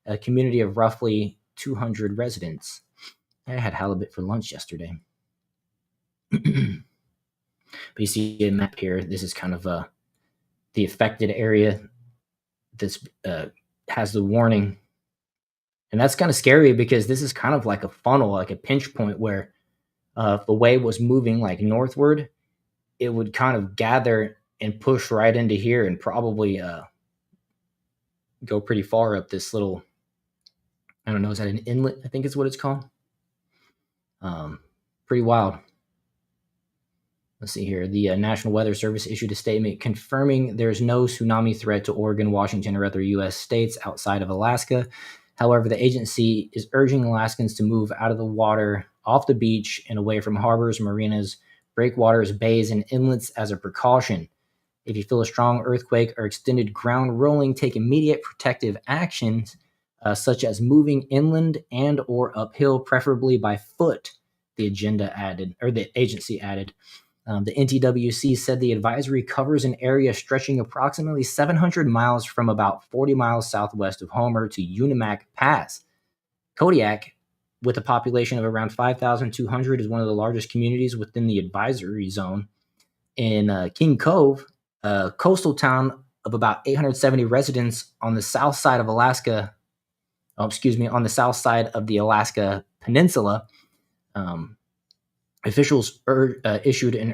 a community of roughly 200 residents. I had halibut for lunch yesterday. But you see a map here. This is kind of the affected area. This has the warning. And that's kind of scary because this is kind of like a funnel, like a pinch point where if the wave was moving like northward, it would kind of gather and push right into here and probably go pretty far up this little, I don't know, is that an inlet? I think is what it's called. Pretty wild. Let's see here. The National Weather Service issued a statement confirming there's no tsunami threat to Oregon, Washington, or other U.S. states outside of Alaska. However, the agency is urging Alaskans to move out of the water, off the beach, and away from harbors, marinas, breakwaters, bays, and inlets as a precaution. If you feel a strong earthquake or extended ground rolling, take immediate protective actions, such as moving inland and or uphill, preferably by foot, the agency added. The NTWC said the advisory covers an area stretching approximately 700 miles from about 40 miles southwest of Homer to Unimak Pass. Kodiak, with a population of around 5,200, is one of the largest communities within the advisory zone. In King Cove, a coastal town of about 870 residents on the south side of Alaska, on the south side of the Alaska Peninsula, officials issued an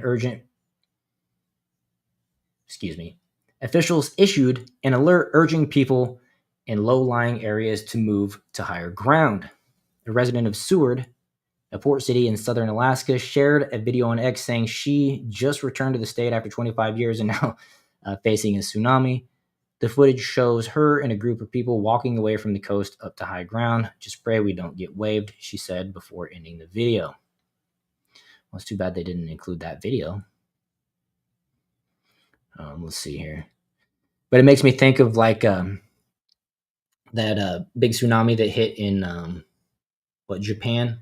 alert urging people in low-lying areas to move to higher ground. A resident of Seward, a port city in southern Alaska, shared a video on X saying she just returned to the state after 25 years and now facing a tsunami. The footage shows her and a group of people walking away from the coast up to high ground. Just pray we don't get waved, she said before ending the video. Well, it's too bad they didn't include that video. Let's see here. But it makes me think of like that big tsunami that hit in Japan?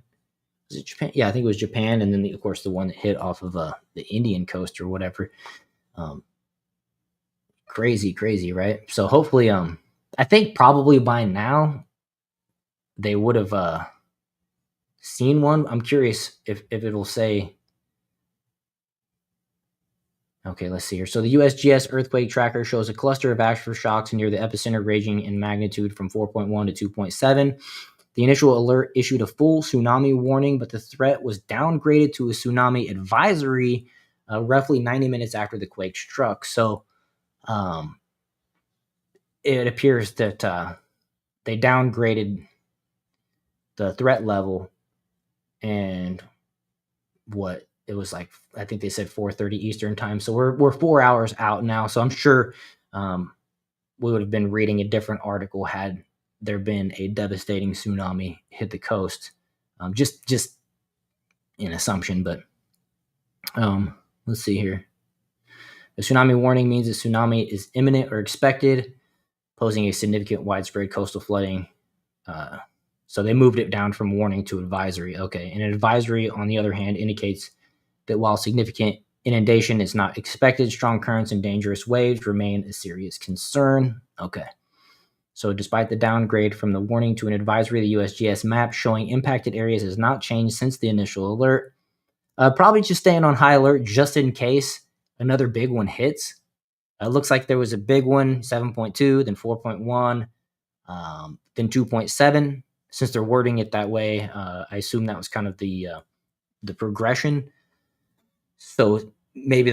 Was it Japan? Yeah, I think it was Japan. And then, of course, the one that hit off of the Indian coast or whatever. Crazy, right? So hopefully, I think probably by now they would have seen one. I'm curious if it'll say. Okay, let's see here. So the USGS earthquake tracker shows a cluster of aftershocks near the epicenter ranging in magnitude from 4.1 to 2.7. The initial alert issued a full tsunami warning, but the threat was downgraded to a tsunami advisory roughly 90 minutes after the quake struck. So it appears that they downgraded the threat level, and what it was like, I think they said 4:30 Eastern time. So we're 4 hours out now. So I'm sure we would have been reading a different article had there been a devastating tsunami hit the coast. Just an assumption, but let's see here. A tsunami warning means a tsunami is imminent or expected, posing a significant widespread coastal flooding. So they moved it down from warning to advisory. Okay, and an advisory, on the other hand, indicates that while significant inundation is not expected, strong currents and dangerous waves remain a serious concern. Okay. So despite the downgrade from the warning to an advisory, the USGS map showing impacted areas has not changed since the initial alert. Probably just staying on high alert just in case another big one hits. It looks like there was a big one, 7.2, then 4.1, then 2.7. Since they're wording it that way, I assume that was kind of the progression. So maybe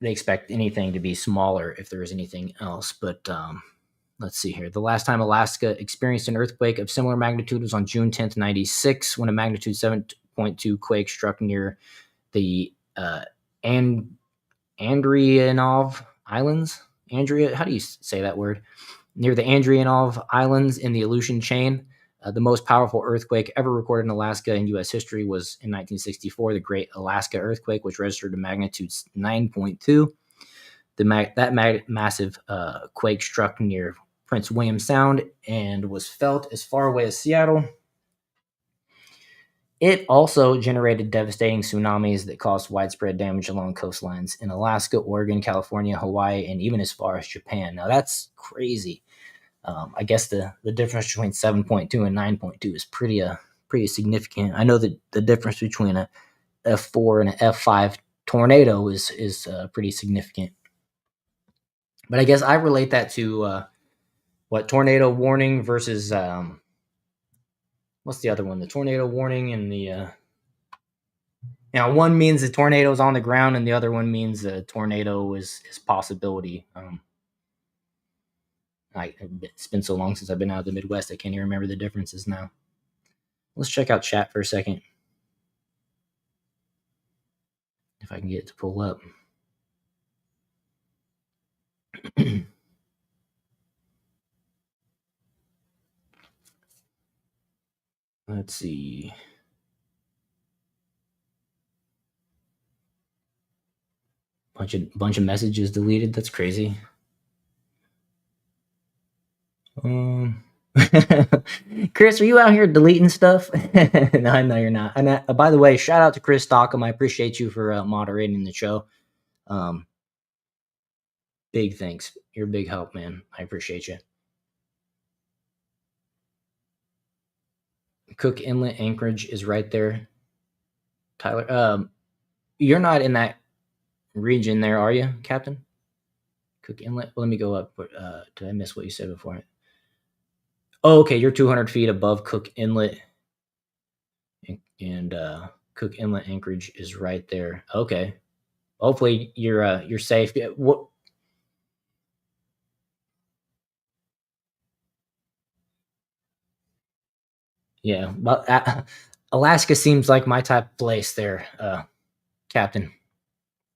they expect anything to be smaller if there is anything else. But let's see here. The last time Alaska experienced an earthquake of similar magnitude was on June 10th, 96, when a magnitude 7.2 quake struck near the Andrianov Islands. Andrea, how do you say that word? Near the Andrianov Islands in the Aleutian Chain. The most powerful earthquake ever recorded in Alaska in U.S. history was in 1964, the Great Alaska Earthquake, which registered a magnitude 9.2. Massive quake struck near Prince William Sound and was felt as far away as Seattle. It also generated devastating tsunamis that caused widespread damage along coastlines in Alaska, Oregon, California, Hawaii, and even as far as Japan. Now, that's crazy. I guess the difference between 7.2 and 9.2 is pretty significant. I know that the difference between a F4 and an F5 tornado is pretty significant. But I guess I relate that to what tornado warning versus what's the other one? The tornado warning and the one means the tornado is on the ground, and the other one means a tornado is possibility. It's been so long since I've been out of the Midwest, I can't even remember the differences now. Let's check out chat for a second. If I can get it to pull up. Let's see. Bunch of messages deleted. That's crazy. Chris, are you out here deleting stuff? No, you're not. And by the way, shout out to Chris Stockham. I appreciate you for moderating the show. Big thanks. You're a big help, man. I appreciate you. Cook Inlet, Anchorage is right there. Tyler, you're not in that region there, are you, Captain? Cook Inlet? Well, let me go up. Did I miss what you said before? Oh, okay. You're 200 feet above Cook Inlet, and Cook Inlet, Anchorage is right there. Okay. Hopefully you're safe. What? Yeah, but Alaska seems like my type of place there, Captain.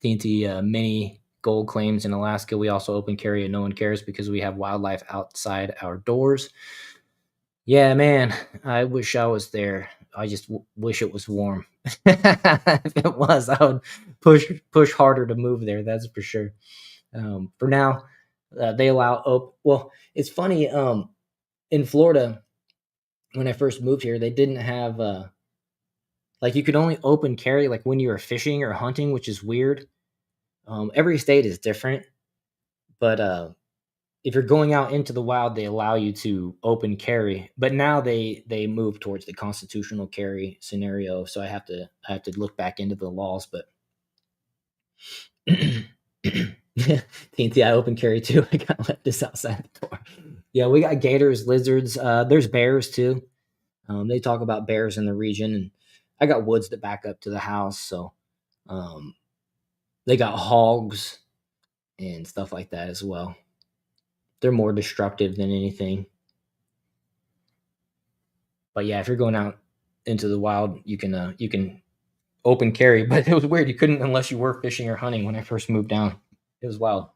TNT many gold claims in Alaska. We also open carry and no one cares because we have wildlife outside our doors. Yeah, man, I wish I was there. I just wish it was warm. If it was, I would push harder to move there. That's for sure. For now, they allow. Well, it's funny. In Florida, when I first moved here, they didn't have like you could only open carry like when you were fishing or hunting, which is weird. Every state is different, but if you're going out into the wild, they allow you to open carry. But now they move towards the constitutional carry scenario, so I have to look back into the laws. But TNT, I open carry too. I got left this outside the door. Yeah, we got gators, lizards. There's bears too. They talk about bears in the region, and I got woods that back up to the house, so they got hogs and stuff like that as well. They're more destructive than anything. But yeah, if you're going out into the wild, you can open carry. But it was weird. You couldn't unless you were fishing or hunting when I first moved down. It was wild.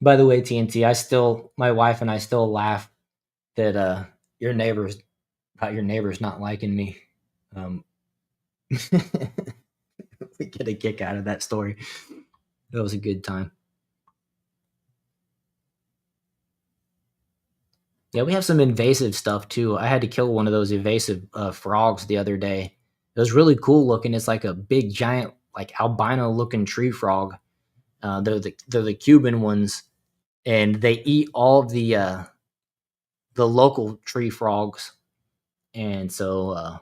By the way, TNT, my wife and I still laugh that your neighbors not liking me. We get a kick out of that story. That was a good time. Yeah, we have some invasive stuff too. I had to kill one of those invasive frogs the other day. It was really cool looking. It's like a big giant, like albino looking tree frog. They're the Cuban ones, and they eat all the local tree frogs. and so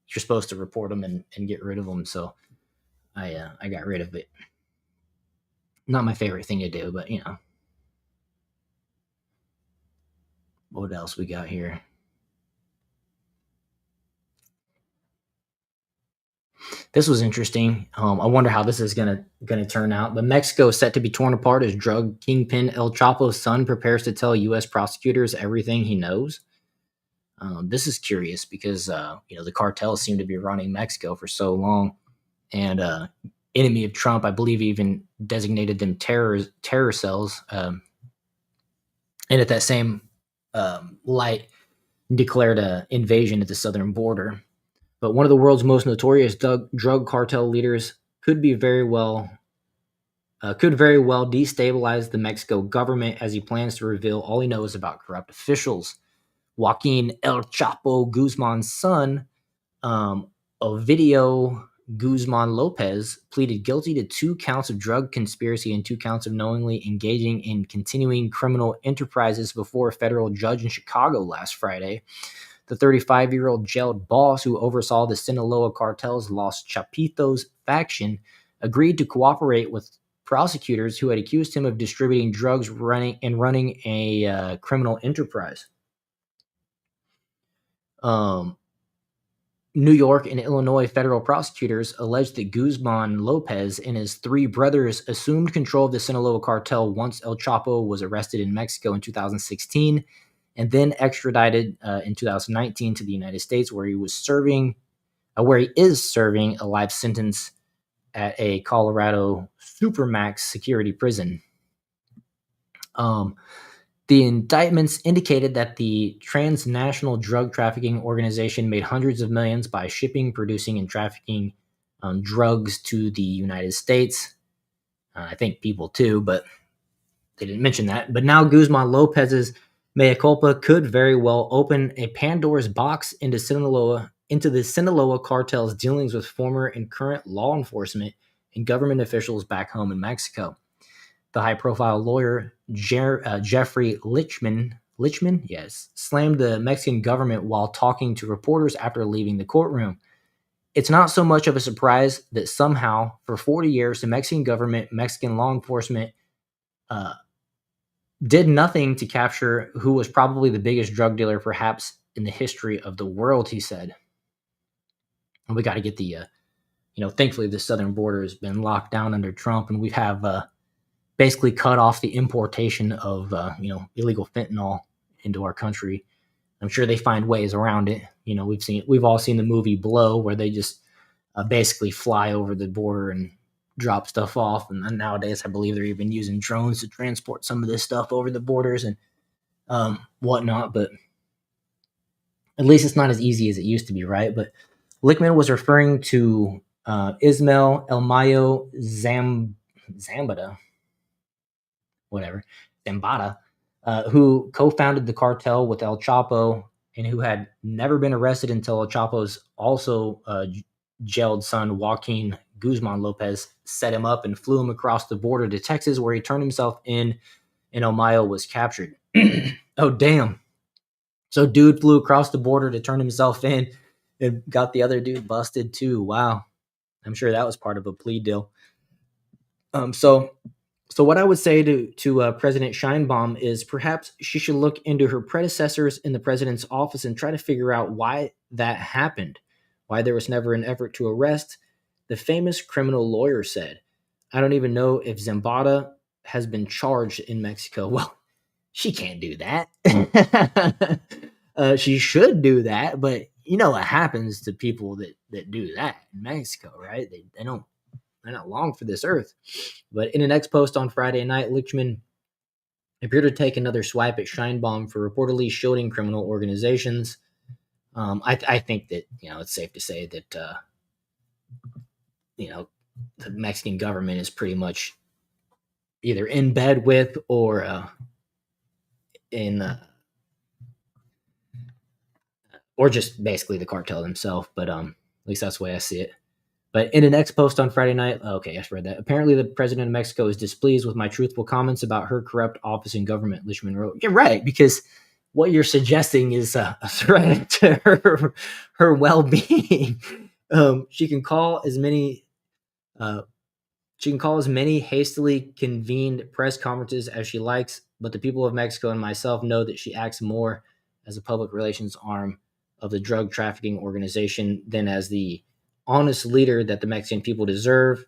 you're supposed to report them and get rid of them. So I got rid of it. Not my favorite thing to do, but what else we got here? This was interesting. I wonder how this is gonna turn out. But Mexico is set to be torn apart as drug kingpin El Chapo's son prepares to tell U.S. prosecutors everything he knows. This is curious because the cartels seem to be running Mexico for so long, and enemy of Trump, I believe, even designated them terror cells, and at that same light, declared an invasion at the southern border. But one of the world's most notorious drug cartel leaders could very well destabilize the Mexico government as he plans to reveal all he knows about corrupt officials. Joaquin El Chapo Guzman's son, Ovidio Guzman Lopez, pleaded guilty to 2 counts of drug conspiracy and 2 counts of knowingly engaging in continuing criminal enterprises before a federal judge in Chicago last Friday. The 35-year-old jailed boss who oversaw the Sinaloa cartel's Los Chapitos faction agreed to cooperate with prosecutors who had accused him of distributing drugs running a criminal enterprise. New York and Illinois federal prosecutors alleged that Guzman Lopez and his 3 brothers assumed control of the Sinaloa cartel once El Chapo was arrested in Mexico in 2016 and then extradited in 2019 to the United States, where he is serving a life sentence at a Colorado supermax security prison. The indictments indicated that the transnational drug trafficking organization made hundreds of millions by shipping, producing, and trafficking drugs to the United States. I think people too, but they didn't mention that. But now Guzman Lopez's mea culpa could very well open a Pandora's box into the Sinaloa cartel's dealings with former and current law enforcement and government officials back home in Mexico. The high-profile lawyer Jeffrey Lichman, slammed the Mexican government while talking to reporters after leaving the courtroom. It's not so much of a surprise that somehow, for 40 years, the Mexican government, Mexican law enforcement, did nothing to capture who was probably the biggest drug dealer, perhaps in the history of the world, he said. And we got to get thankfully the southern border has been locked down under Trump, and we have basically cut off the importation of illegal fentanyl into our country. I'm sure they find ways around it. We've all seen the movie Blow, where they just basically fly over the border and drop stuff off. And nowadays, I believe they're even using drones to transport some of this stuff over the borders and whatnot. But at least it's not as easy as it used to be, right? But Lichtman was referring to Ismael El Mayo Zambada, who co-founded the cartel with El Chapo and who had never been arrested until El Chapo's also jailed son, Joaquin Guzman Lopez, set him up and flew him across the border to Texas, where he turned himself in and El Mayo was captured. Oh, damn. So dude flew across the border to turn himself in and got the other dude busted too. Wow. I'm sure that was part of a plea deal. So what I would say to President Sheinbaum is perhaps she should look into her predecessors in the president's office and try to figure out why that happened, why there was never an effort to arrest. The famous criminal lawyer said, "I don't even know if Zambada has been charged in Mexico." Well, she can't do that. She should do that, but you know what happens to people that do that in Mexico, right? They're not long for this earth. But in an X post on Friday night, Lichtman appeared to take another swipe at Sheinbaum for reportedly shielding criminal organizations. I think that it's safe to say that the Mexican government is pretty much either in bed with or or just basically the cartel themselves. But at least that's the way I see it. But in an X post on Friday night, okay, I just read that. Apparently, the president of Mexico is displeased with my truthful comments about her corrupt office and government, Lichtman wrote. You're right, because what you're suggesting is a threat to her well-being. She can call as many hastily convened press conferences as she likes, but the people of Mexico and myself know that she acts more as a public relations arm of the drug trafficking organization than as the honest leader that the Mexican people deserve.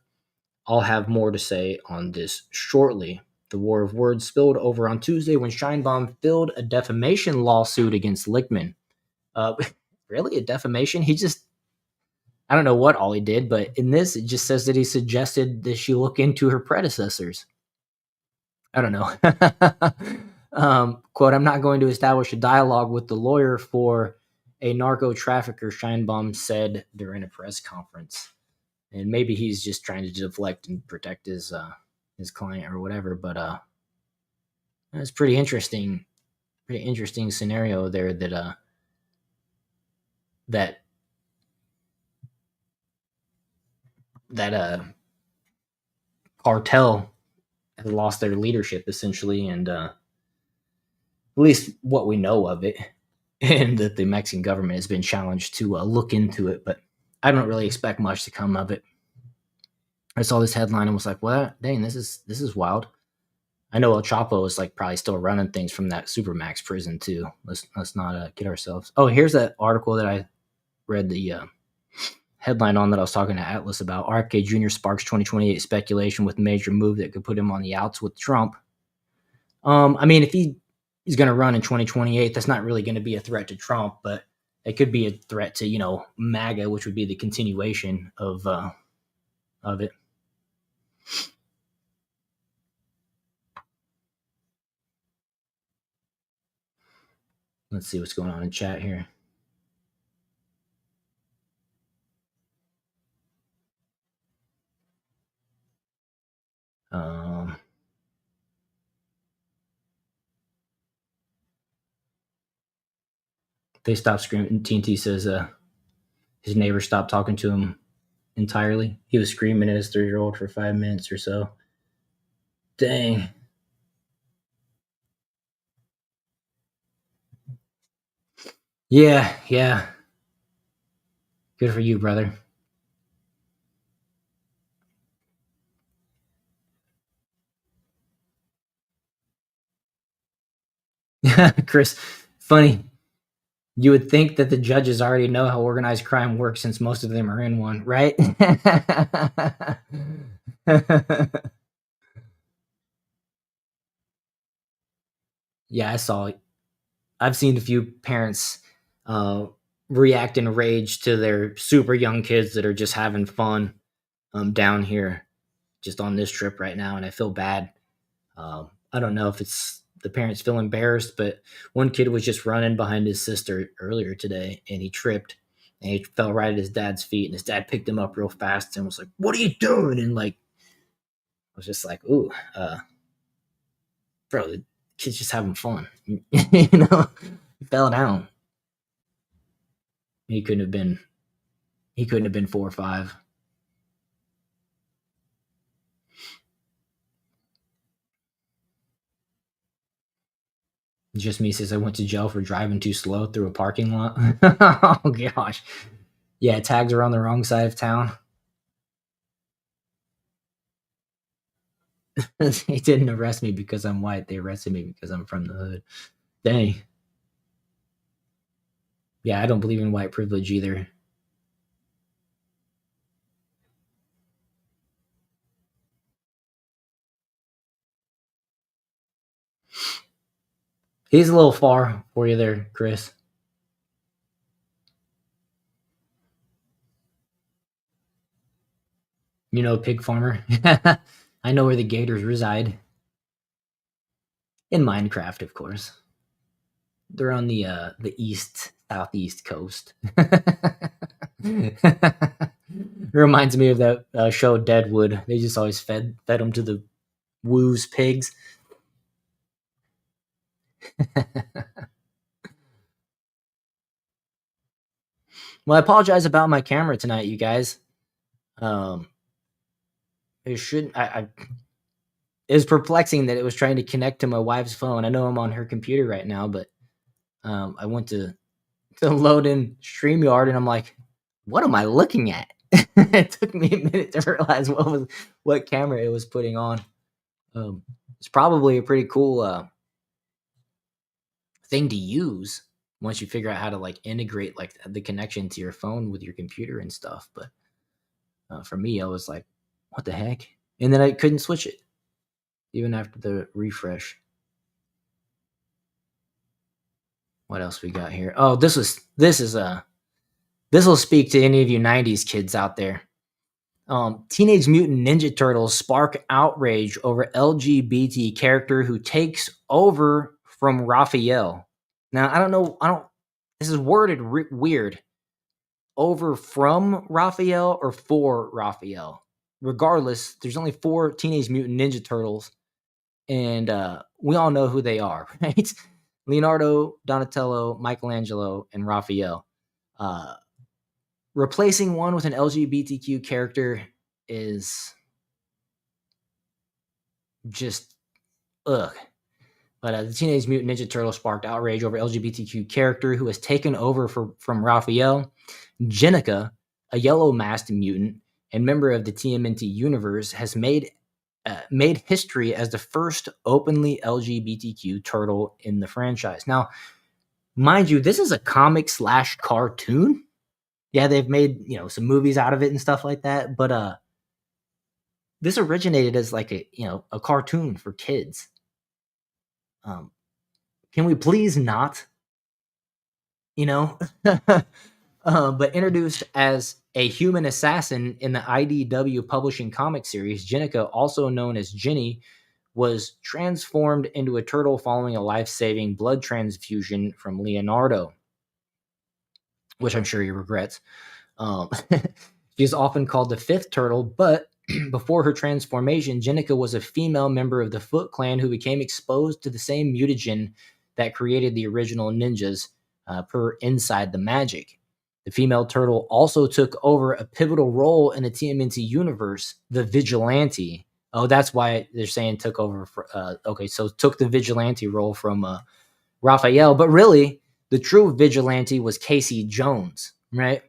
I'll have more to say on this shortly. The war of words spilled over on Tuesday when Scheinbaum filed a defamation lawsuit against Lichtman. Uh, really, a defamation? I don't know what all he did, but in this, it just says that he suggested that she look into her predecessors. I don't know. Quote, I'm not going to establish a dialogue with the lawyer for a narco trafficker, Scheinbaum said during a press conference. And maybe he's just trying to deflect and protect his client or whatever. But it's pretty interesting scenario there that cartel has lost their leadership essentially, and at least what we know of it, and that the Mexican government has been challenged to look into it. But I don't really expect much to come of it. I saw this headline and was like, "Well, dang, this is wild." I know El Chapo is like probably still running things from that Supermax prison too. Let's not kid ourselves. Oh, here's that article that I read the headline on that I was talking to Atlas about. RFK Jr. sparks 2028 speculation with major move that could put him on the outs with Trump. I mean, if he's going to run in 2028, that's not really going to be a threat to Trump, but it could be a threat to MAGA, which would be the continuation of it. Let's see what's going on in chat here. They stopped screaming. TNT says his neighbor stopped talking to him entirely. He was screaming at his 3-year-old for 5 minutes or so. Dang. Yeah. Good for you, brother. Chris, funny. You would think that the judges already know how organized crime works since most of them are in one, right? Yeah, I've seen a few parents react in rage to their super young kids that are just having fun down here, just on this trip right now, and I feel bad. I don't know if it's the parents feel embarrassed, but one kid was just running behind his sister earlier today, and he tripped, and he fell right at his dad's feet, and his dad picked him up real fast and was like, "What are you doing?" And I was just like, "Ooh, bro, the kid's just having fun." He fell down. He couldn't have been 4 or 5. Just me says I went to jail for driving too slow through a parking lot. Oh gosh. Yeah, tags are on the wrong side of town. They didn't arrest me because I'm white. They arrested me because I'm from the hood. Dang. Yeah, I don't believe in white privilege either. He's a little far for you there, Chris. Pig farmer. I know where the gators reside. In Minecraft, of course. They're on the southeast coast. Reminds me of that show Deadwood. They just always fed them to the woos pigs. Well, I apologize about my camera tonight, you guys. It shouldn't. It was perplexing that it was trying to connect to my wife's phone. I know I'm on her computer right now, but I went to load in StreamYard, and I'm like, what am I looking at? It took me a minute to realize what camera it was putting on. It's probably a pretty cool thing to use once you figure out how to like integrate like the connection to your phone with your computer and stuff. But for me, I was like, what the heck? And then I couldn't switch it even after the refresh. What else we got here? Oh, this will speak to any of you 90s kids out there. Teenage Mutant Ninja Turtles spark outrage over LGBT character who takes over from Raphael. Now, I don't know. This is worded weird. Over from Raphael or for Raphael. Regardless, there's only 4 Teenage Mutant Ninja Turtles, and we all know who they are, right? Leonardo, Donatello, Michelangelo, and Raphael. Replacing one with an LGBTQ character is just ugh. But the Teenage Mutant Ninja Turtles sparked outrage over LGBTQ character who has taken over from Raphael. Jenica, a yellow-masked mutant and member of the TMNT universe, has made history as the first openly LGBTQ turtle in the franchise. Now, mind you, this is a comic / cartoon. Yeah, they've made some movies out of it and stuff like that, but this originated as like a cartoon for kids. Can we please not? But introduced as a human assassin in the IDW publishing comic series, Jenica, also known as Jenny, was transformed into a turtle following a life-saving blood transfusion from Leonardo, which I'm sure he regrets. She is often called the fifth turtle, but before her transformation, Jenica was a female member of the Foot Clan who became exposed to the same mutagen that created the original ninjas per Inside the Magic. The female turtle also took over a pivotal role in the TMNT universe, the Vigilante. Oh, that's why they're saying took over. Okay, so took the Vigilante role from Raphael, but really the true Vigilante was Casey Jones, right?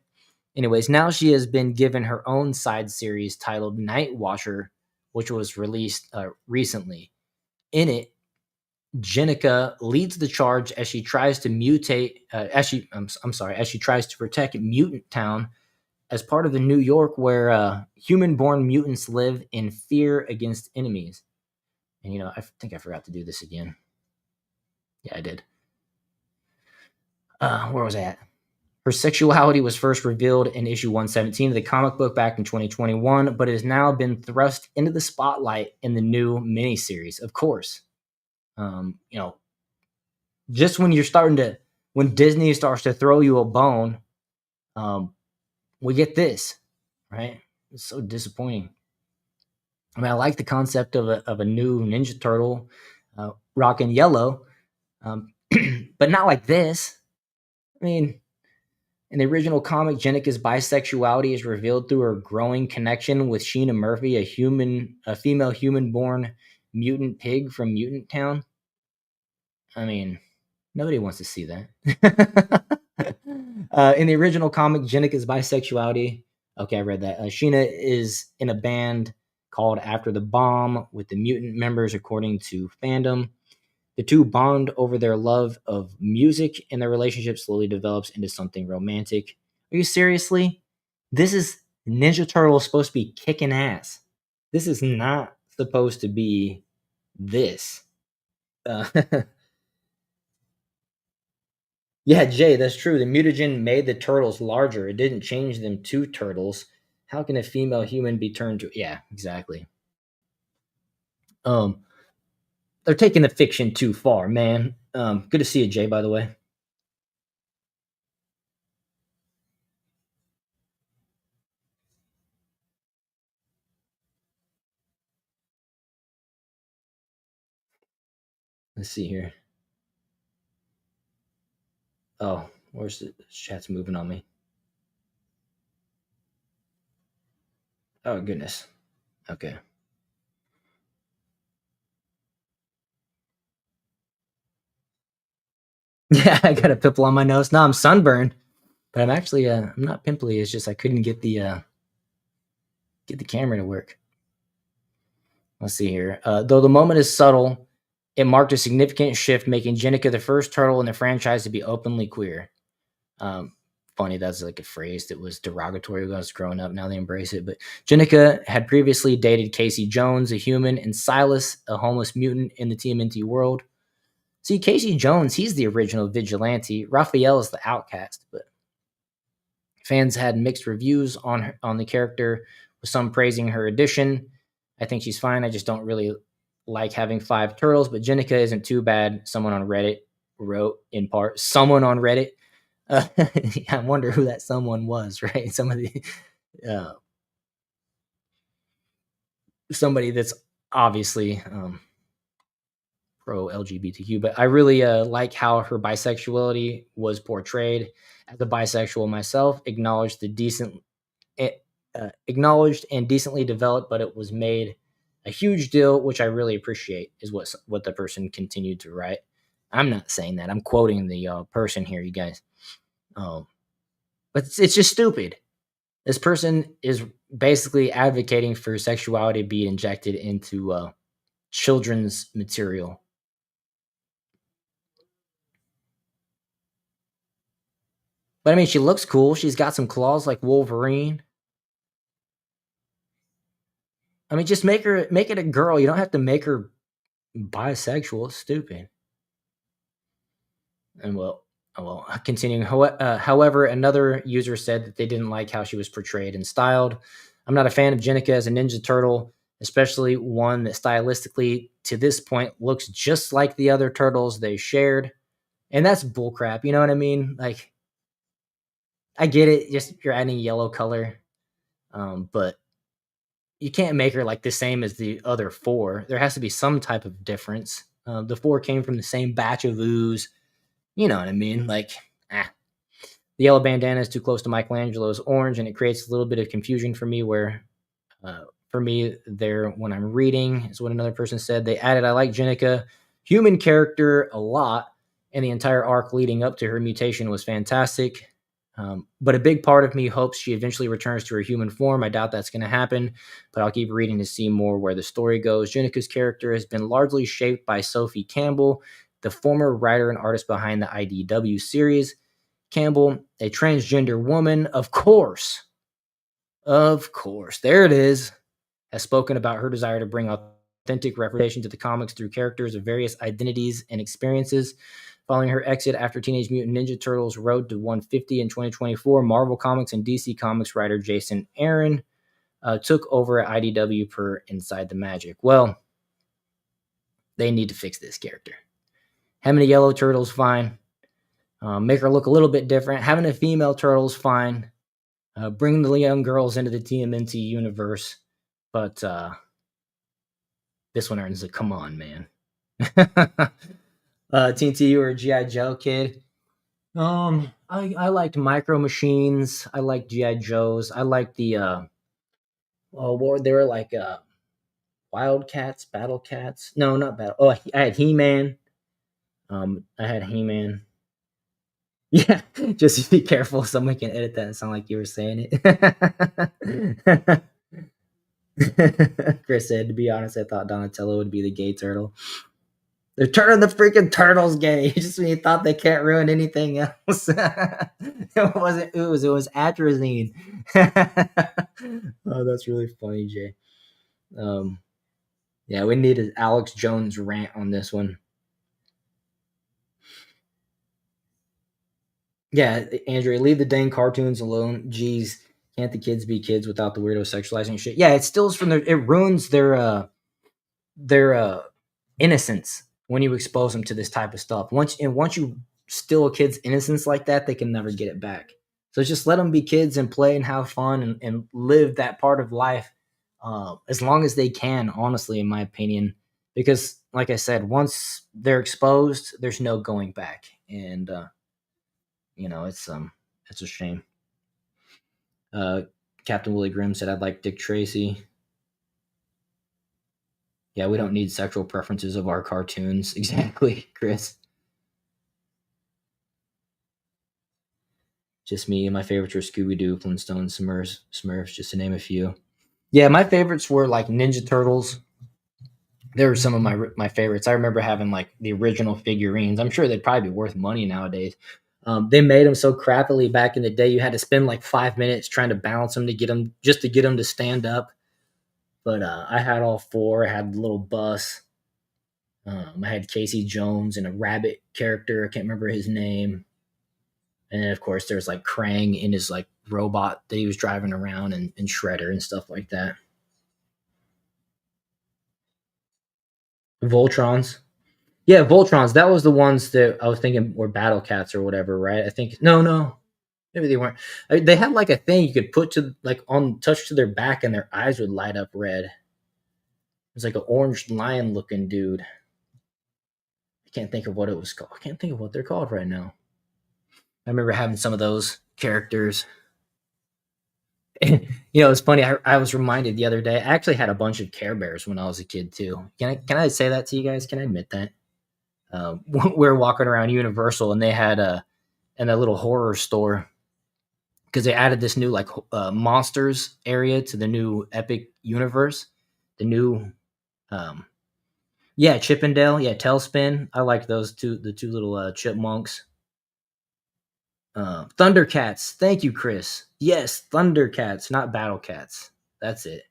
Anyways, now she has been given her own side series titled Night Watcher, which was released recently. In it, Jenica leads the charge as she tries to mutate. As she tries to protect Mutant Town as part of the New York where human-born mutants live in fear against enemies. And I think I forgot to do this again. Yeah, I did. Where was I at? Her sexuality was first revealed in issue 117 of the comic book back in 2021, but it has now been thrust into the spotlight in the new miniseries. Of course, just when Disney starts to throw you a bone, we get this, right? It's so disappointing. I mean, I like the concept of a new Ninja Turtle rocking yellow, but not like this. I mean, in the original comic, Jenica's bisexuality is revealed through her growing connection with Sheena Murphy, a female human-born mutant pig from Mutant Town. I mean, nobody wants to see that. In the original comic, Jenica's bisexuality. Okay, I read that. Sheena is in a band called After the Bomb with the mutant members, according to fandom. The two bond over their love of music, and their relationship slowly develops into something romantic. Are you seriously? This is Ninja Turtle supposed to be kicking ass. This is not supposed to be this. Yeah, Jay, that's true. The mutagen made the turtles larger. It didn't change them to turtles. How can a female human be turned to? Yeah, exactly. They're taking the fiction too far, man. Good to see you, Jay, by the way. Let's see here. Oh, where's the chat's moving on me? Oh, goodness. Okay. Yeah, I got a pimple on my nose. No, I'm sunburned, but I'm actually I'm not pimply. It's just I couldn't get the camera to work. Let's see here. Though the moment is subtle, it marked a significant shift, making Jenica the first turtle in the franchise to be openly queer. Um, Funny, that's like a phrase that was derogatory when I was growing up. Now they embrace it. But Jenica had previously dated Casey Jones, a human, and Silas, a homeless mutant in the TMNT world. See, Casey Jones, he's the original vigilante. Raphael is the outcast, but fans had mixed reviews on the character, with some praising her addition. I think she's fine. I just don't really like having 5 turtles, but Jenica isn't too bad. Someone on Reddit wrote, in part, someone on Reddit. I wonder who that someone was, right? Uh, somebody that's obviously pro LGBTQ, but I really like how her bisexuality was portrayed. As a bisexual myself, eh, acknowledged and decently developed, but it was made a huge deal, which I really appreciate. Is what the person continued to write. I'm not saying that. I'm quoting the person here, you guys. But it's just stupid. This person is basically advocating for sexuality to be injected into children's material. But I mean, she looks cool. She's got some claws like Wolverine. I mean, just make it a girl. You don't have to make her bisexual. It's stupid. And continuing. However, another user said that they didn't like how she was portrayed and styled. I'm not a fan of Jenica as a Ninja Turtle, especially one that stylistically, to this point, looks just like the other turtles they shared. And that's bullcrap. You know what I mean? Like, I get it. Just you're adding yellow color, but you can't make her like the same as the other 4. There has to be some type of difference. The 4 came from the same batch of ooze. You know what I mean? Like, the yellow bandana is too close to Michelangelo's orange, and it creates a little bit of confusion for me. For me, there when I'm reading, is what another person said. They added, "I like Jenica, human character a lot, and the entire arc leading up to her mutation was fantastic. But a big part of me hopes she eventually returns to her human form. I doubt that's going to happen, but I'll keep reading to see more where the story goes. Jenica's character has been largely shaped by Sophie Campbell, the former writer and artist behind the IDW series. Campbell, a transgender woman, of course, there it is, has spoken about her desire to bring authentic representation to the comics through characters of various identities and experiences. Following her exit after Teenage Mutant Ninja Turtles Road to 150 in 2024, Marvel Comics and DC Comics writer Jason Aaron took over at IDW per Inside the Magic. Well, they need to fix this character. Having a yellow turtle's fine. Make her look a little bit different. Having a female turtle's fine. Bring the young girls into the TMNT universe. But this one earns a come on, man. TNT, you were a G.I. Joe kid. I liked Micro Machines. I liked G.I. Joes. I liked the they were like Wildcats, Battle Cats. No, not Battle. Oh, I had He-Man. I had He-Man. Yeah, just be careful. Someone can edit that and sound like you were saying it. Chris said, to be honest, I thought Donatello would be the gay turtle. They're turning the freaking turtles gay. Just when you thought they can't ruin anything else. It wasn't ooze, it was atrazine. Oh, that's really funny, Jay. Yeah, we needed Alex Jones rant on this one. Yeah, Andrea, leave the dang cartoons alone. Jeez, can't the kids be kids without the weirdo sexualizing shit? Yeah, it steals from it ruins their innocence when you expose them to this type of stuff. Once you steal a kid's innocence like that, they can never get it back. So just let them be kids and play and have fun and live that part of life as long as they can, honestly, in my opinion. Because, like I said, once they're exposed, there's no going back. And, it's a shame. Captain Willie Grimm said, I'd like Dick Tracy. Yeah, we don't need sexual preferences of our cartoons. Exactly, Chris. Just me. My favorites were Scooby Doo, Flintstones, Smurfs, just to name a few. Yeah, my favorites were like Ninja Turtles. They were some of my favorites. I remember having like the original figurines. I'm sure they'd probably be worth money nowadays. They made them so crappily back in the day. You had to spend like 5 minutes trying to balance them to get them just to get them to stand up. But I had all four. I had the little bus. I had Casey Jones and a rabbit character. I can't remember his name. And then, of course, there's like Krang in his like robot that he was driving around and Shredder and stuff like that. Voltrons. Yeah, Voltrons. That was the ones that I was thinking were Battle Cats or whatever, right? I think no, maybe they weren't. They had like a thing you could put to like on touch to their back, and their eyes would light up red. It was like an orange lion looking dude. I can't think of what it was called. I can't think of what they're called right now. I remember having some of those characters. It's funny. I was reminded the other day. I actually had a bunch of Care Bears when I was a kid too. Can I say that to you guys? Can I admit that? We were walking around Universal, and they had in a little horror store because they added this new like monsters area to the new Epic universe. The new, um, yeah, Chippendale, yeah, Tailspin. I like those two, the two little chipmunks. Thundercats. Thank you, Chris. Yes, Thundercats, not Battle Cats. That's it.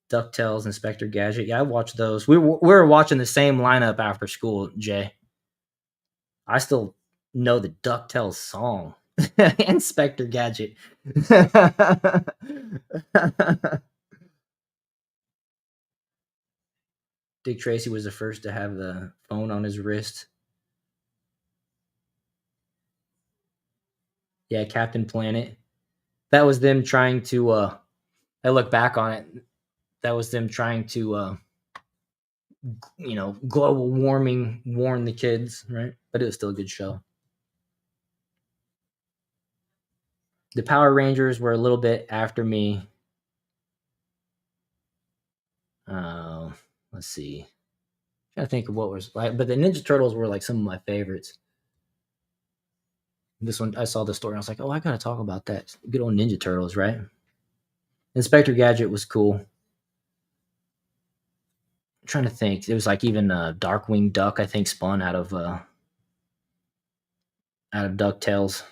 DuckTales, Inspector Gadget. Yeah, I watched those. We were watching the same lineup after school, Jay. I still know the DuckTales song. Inspector Gadget. Dick Tracy was the first to have the phone on his wrist. Yeah, Captain Planet. That was them trying to I look back on it. That was them trying to global warming warn the kids, right? But it was still a good show. The Power Rangers were a little bit after me. Uh, let's see. I'm trying to think of what was like, but the Ninja Turtles were like some of my favorites. This one, I saw the story, and I was like, oh, I gotta talk about that. Good old Ninja Turtles, right? Inspector Gadget was cool. I'm trying to think. It was like even Darkwing Duck, I think, spun out of DuckTales.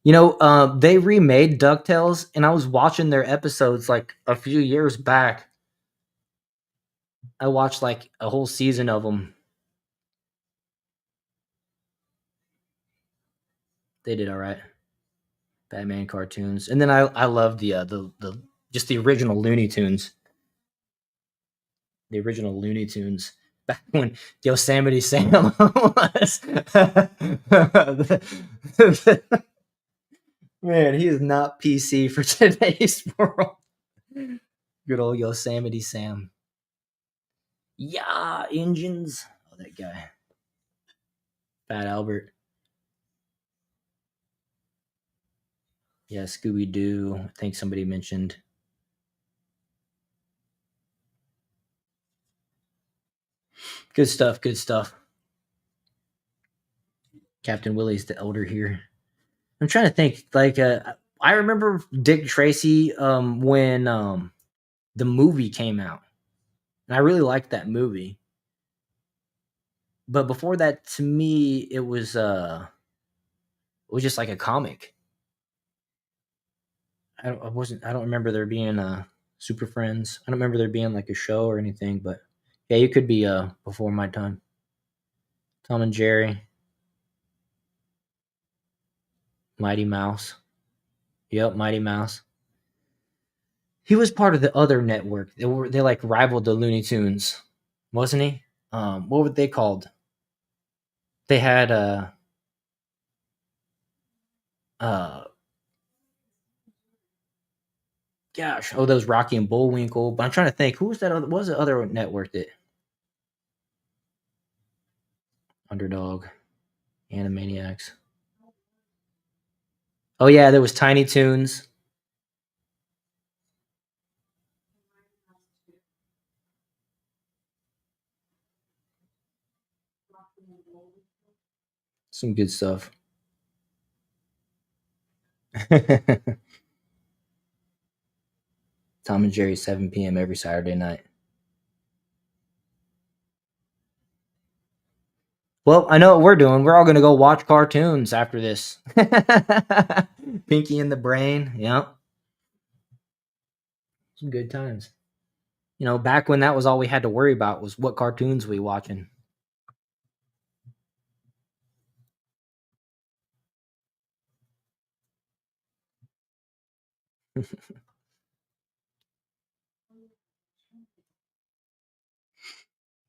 They remade DuckTales, and I was watching their episodes like a few years back. I watched like a whole season of them. They did all right. Batman cartoons, and then I love the just the original Looney Tunes. The original Looney Tunes back when Yosemite Sam was. Man, he is not PC for today's world. Good old Yosemite Sam. Yeah, engines. Oh, that guy. Fat Albert. Yeah, Scooby Doo. I think somebody mentioned. Good stuff. Good stuff. Captain Willie's the elder here. I'm trying to think. Like, I remember Dick Tracy when the movie came out, and I really liked that movie. But before that, to me, it was just like a comic. I don't remember there being Super Friends. I don't remember there being like a show or anything. But yeah, you could be before my time. Tom and Jerry, Mighty Mouse. Yep, Mighty Mouse. He was part of the other network. They like rivaled the Looney Tunes, wasn't he? What were they called? They had uh gosh, oh, those Rocky and Bullwinkle. But I'm trying to think, who was that? What was the other network that Underdog, Animaniacs? Oh yeah, there was Tiny Toons. Some good stuff. Tom and Jerry, 7 p.m. every Saturday night. Well, I know what we're doing. We're all going to go watch cartoons after this. Pinky and the Brain. Yep. Some good times. You know, back when that was all we had to worry about was what cartoons we watching.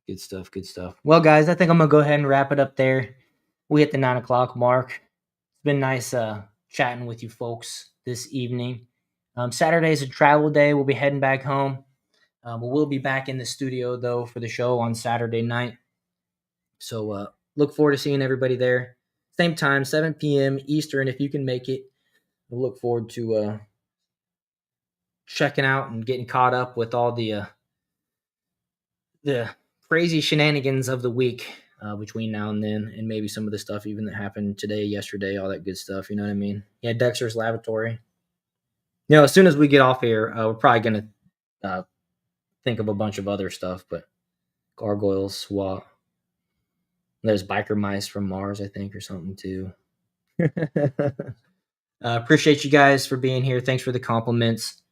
Good stuff. Good stuff. Well, guys, I think I'm going to go ahead and wrap it up there. We hit the 9 o'clock mark. It's been nice chatting with you folks this evening. Saturday is a travel day. We'll be heading back home. We'll be back in the studio, though, for the show on Saturday night. So look forward to seeing everybody there. Same time, 7 p.m. Eastern, if you can make it. We'll look forward to checking out and getting caught up with all the crazy shenanigans of the week between now and then, and maybe some of the stuff even that happened today, yesterday, all that good stuff. You know what I mean? Yeah, Dexter's Laboratory. You know, as soon as we get off here, we're probably going to think of a bunch of other stuff, but Gargoyles, SWAT. There's Biker Mice from Mars, I think, or something too. Appreciate you guys for being here. Thanks for the compliments.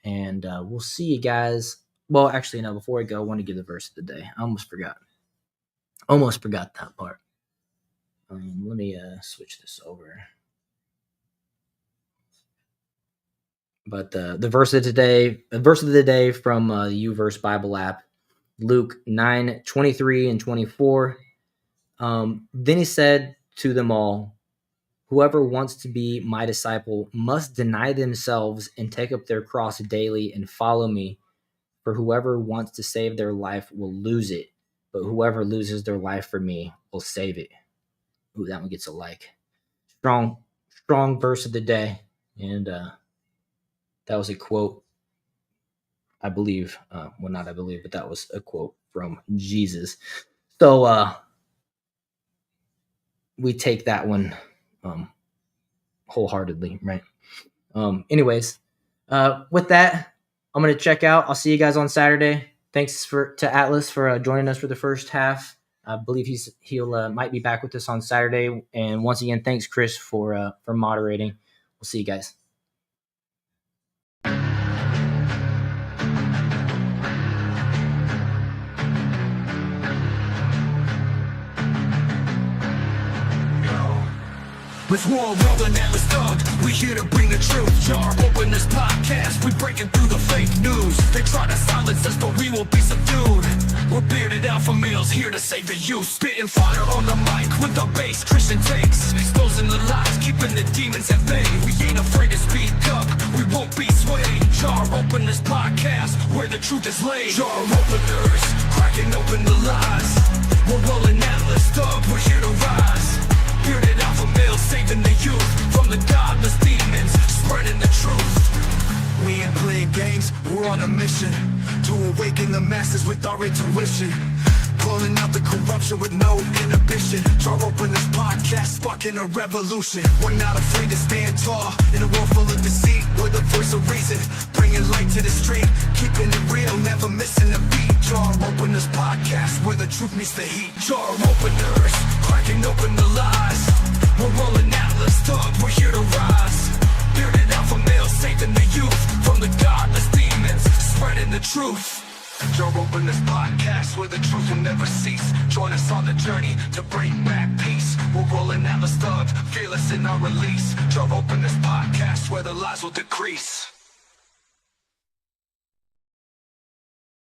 And we'll see you guys. Well, actually, no, before I go, I want to give the verse of the day. I almost forgot that part. Let me switch this over. But the verse of the day from the YouVerse Bible app, Luke 9:23 and 24. Then he said to them all, whoever wants to be my disciple must deny themselves and take up their cross daily and follow me. For whoever wants to save their life will lose it, but whoever loses their life for me will save it. Ooh, that one gets a like. Strong verse of the day. And that was a quote, I believe. Well, not I believe, but that was a quote from Jesus. So we take that one wholeheartedly, right? Anyways, with that, I'm going to check out. I'll see you guys on Saturday. Thanks to Atlas for joining us for the first half. I believe he'll might be back with us on Saturday. And once again, thanks Chris for moderating. We'll see you guys. With war rolling AtlasThugged, we here to bring the truth. Jar open this podcast, we breaking through the fake news. They try to silence us, but we will be subdued. We're bearded alpha males here to save the youth. Spitting fire on the mic with the bass Christian takes. Exposing the lies, keeping the demons at bay. We ain't afraid to speak up, we won't be swayed. Jar open this podcast, where the truth is laid. Jar openers, cracking open the lies. We're rolling AtlasThugged, we're here to rise. Bearded alpha males saving the youth from the godless demons, spreading the truth. We ain't playing games, we're on a mission to awaken the masses with our intuition. Pulling out the corruption with no inhibition. Jar open this podcast, sparking a revolution. We're not afraid to stand tall in a world full of deceit. We're the voice of reason, bringing light to the street. Keeping it real, never missing a beat. Jar open this podcast, where the truth meets the heat. Jar openers, cracking open the lies. We're rolling AtlasThugged, we're here to rise. Bearded alpha males saving the youth from the godless demons, spreading the truth. Jar open this podcast, where the truth will never cease. Join us on the journey to bring back peace. We're rolling AtlasThugged, fearless in our release. Jar open this podcast, where the lies will decrease.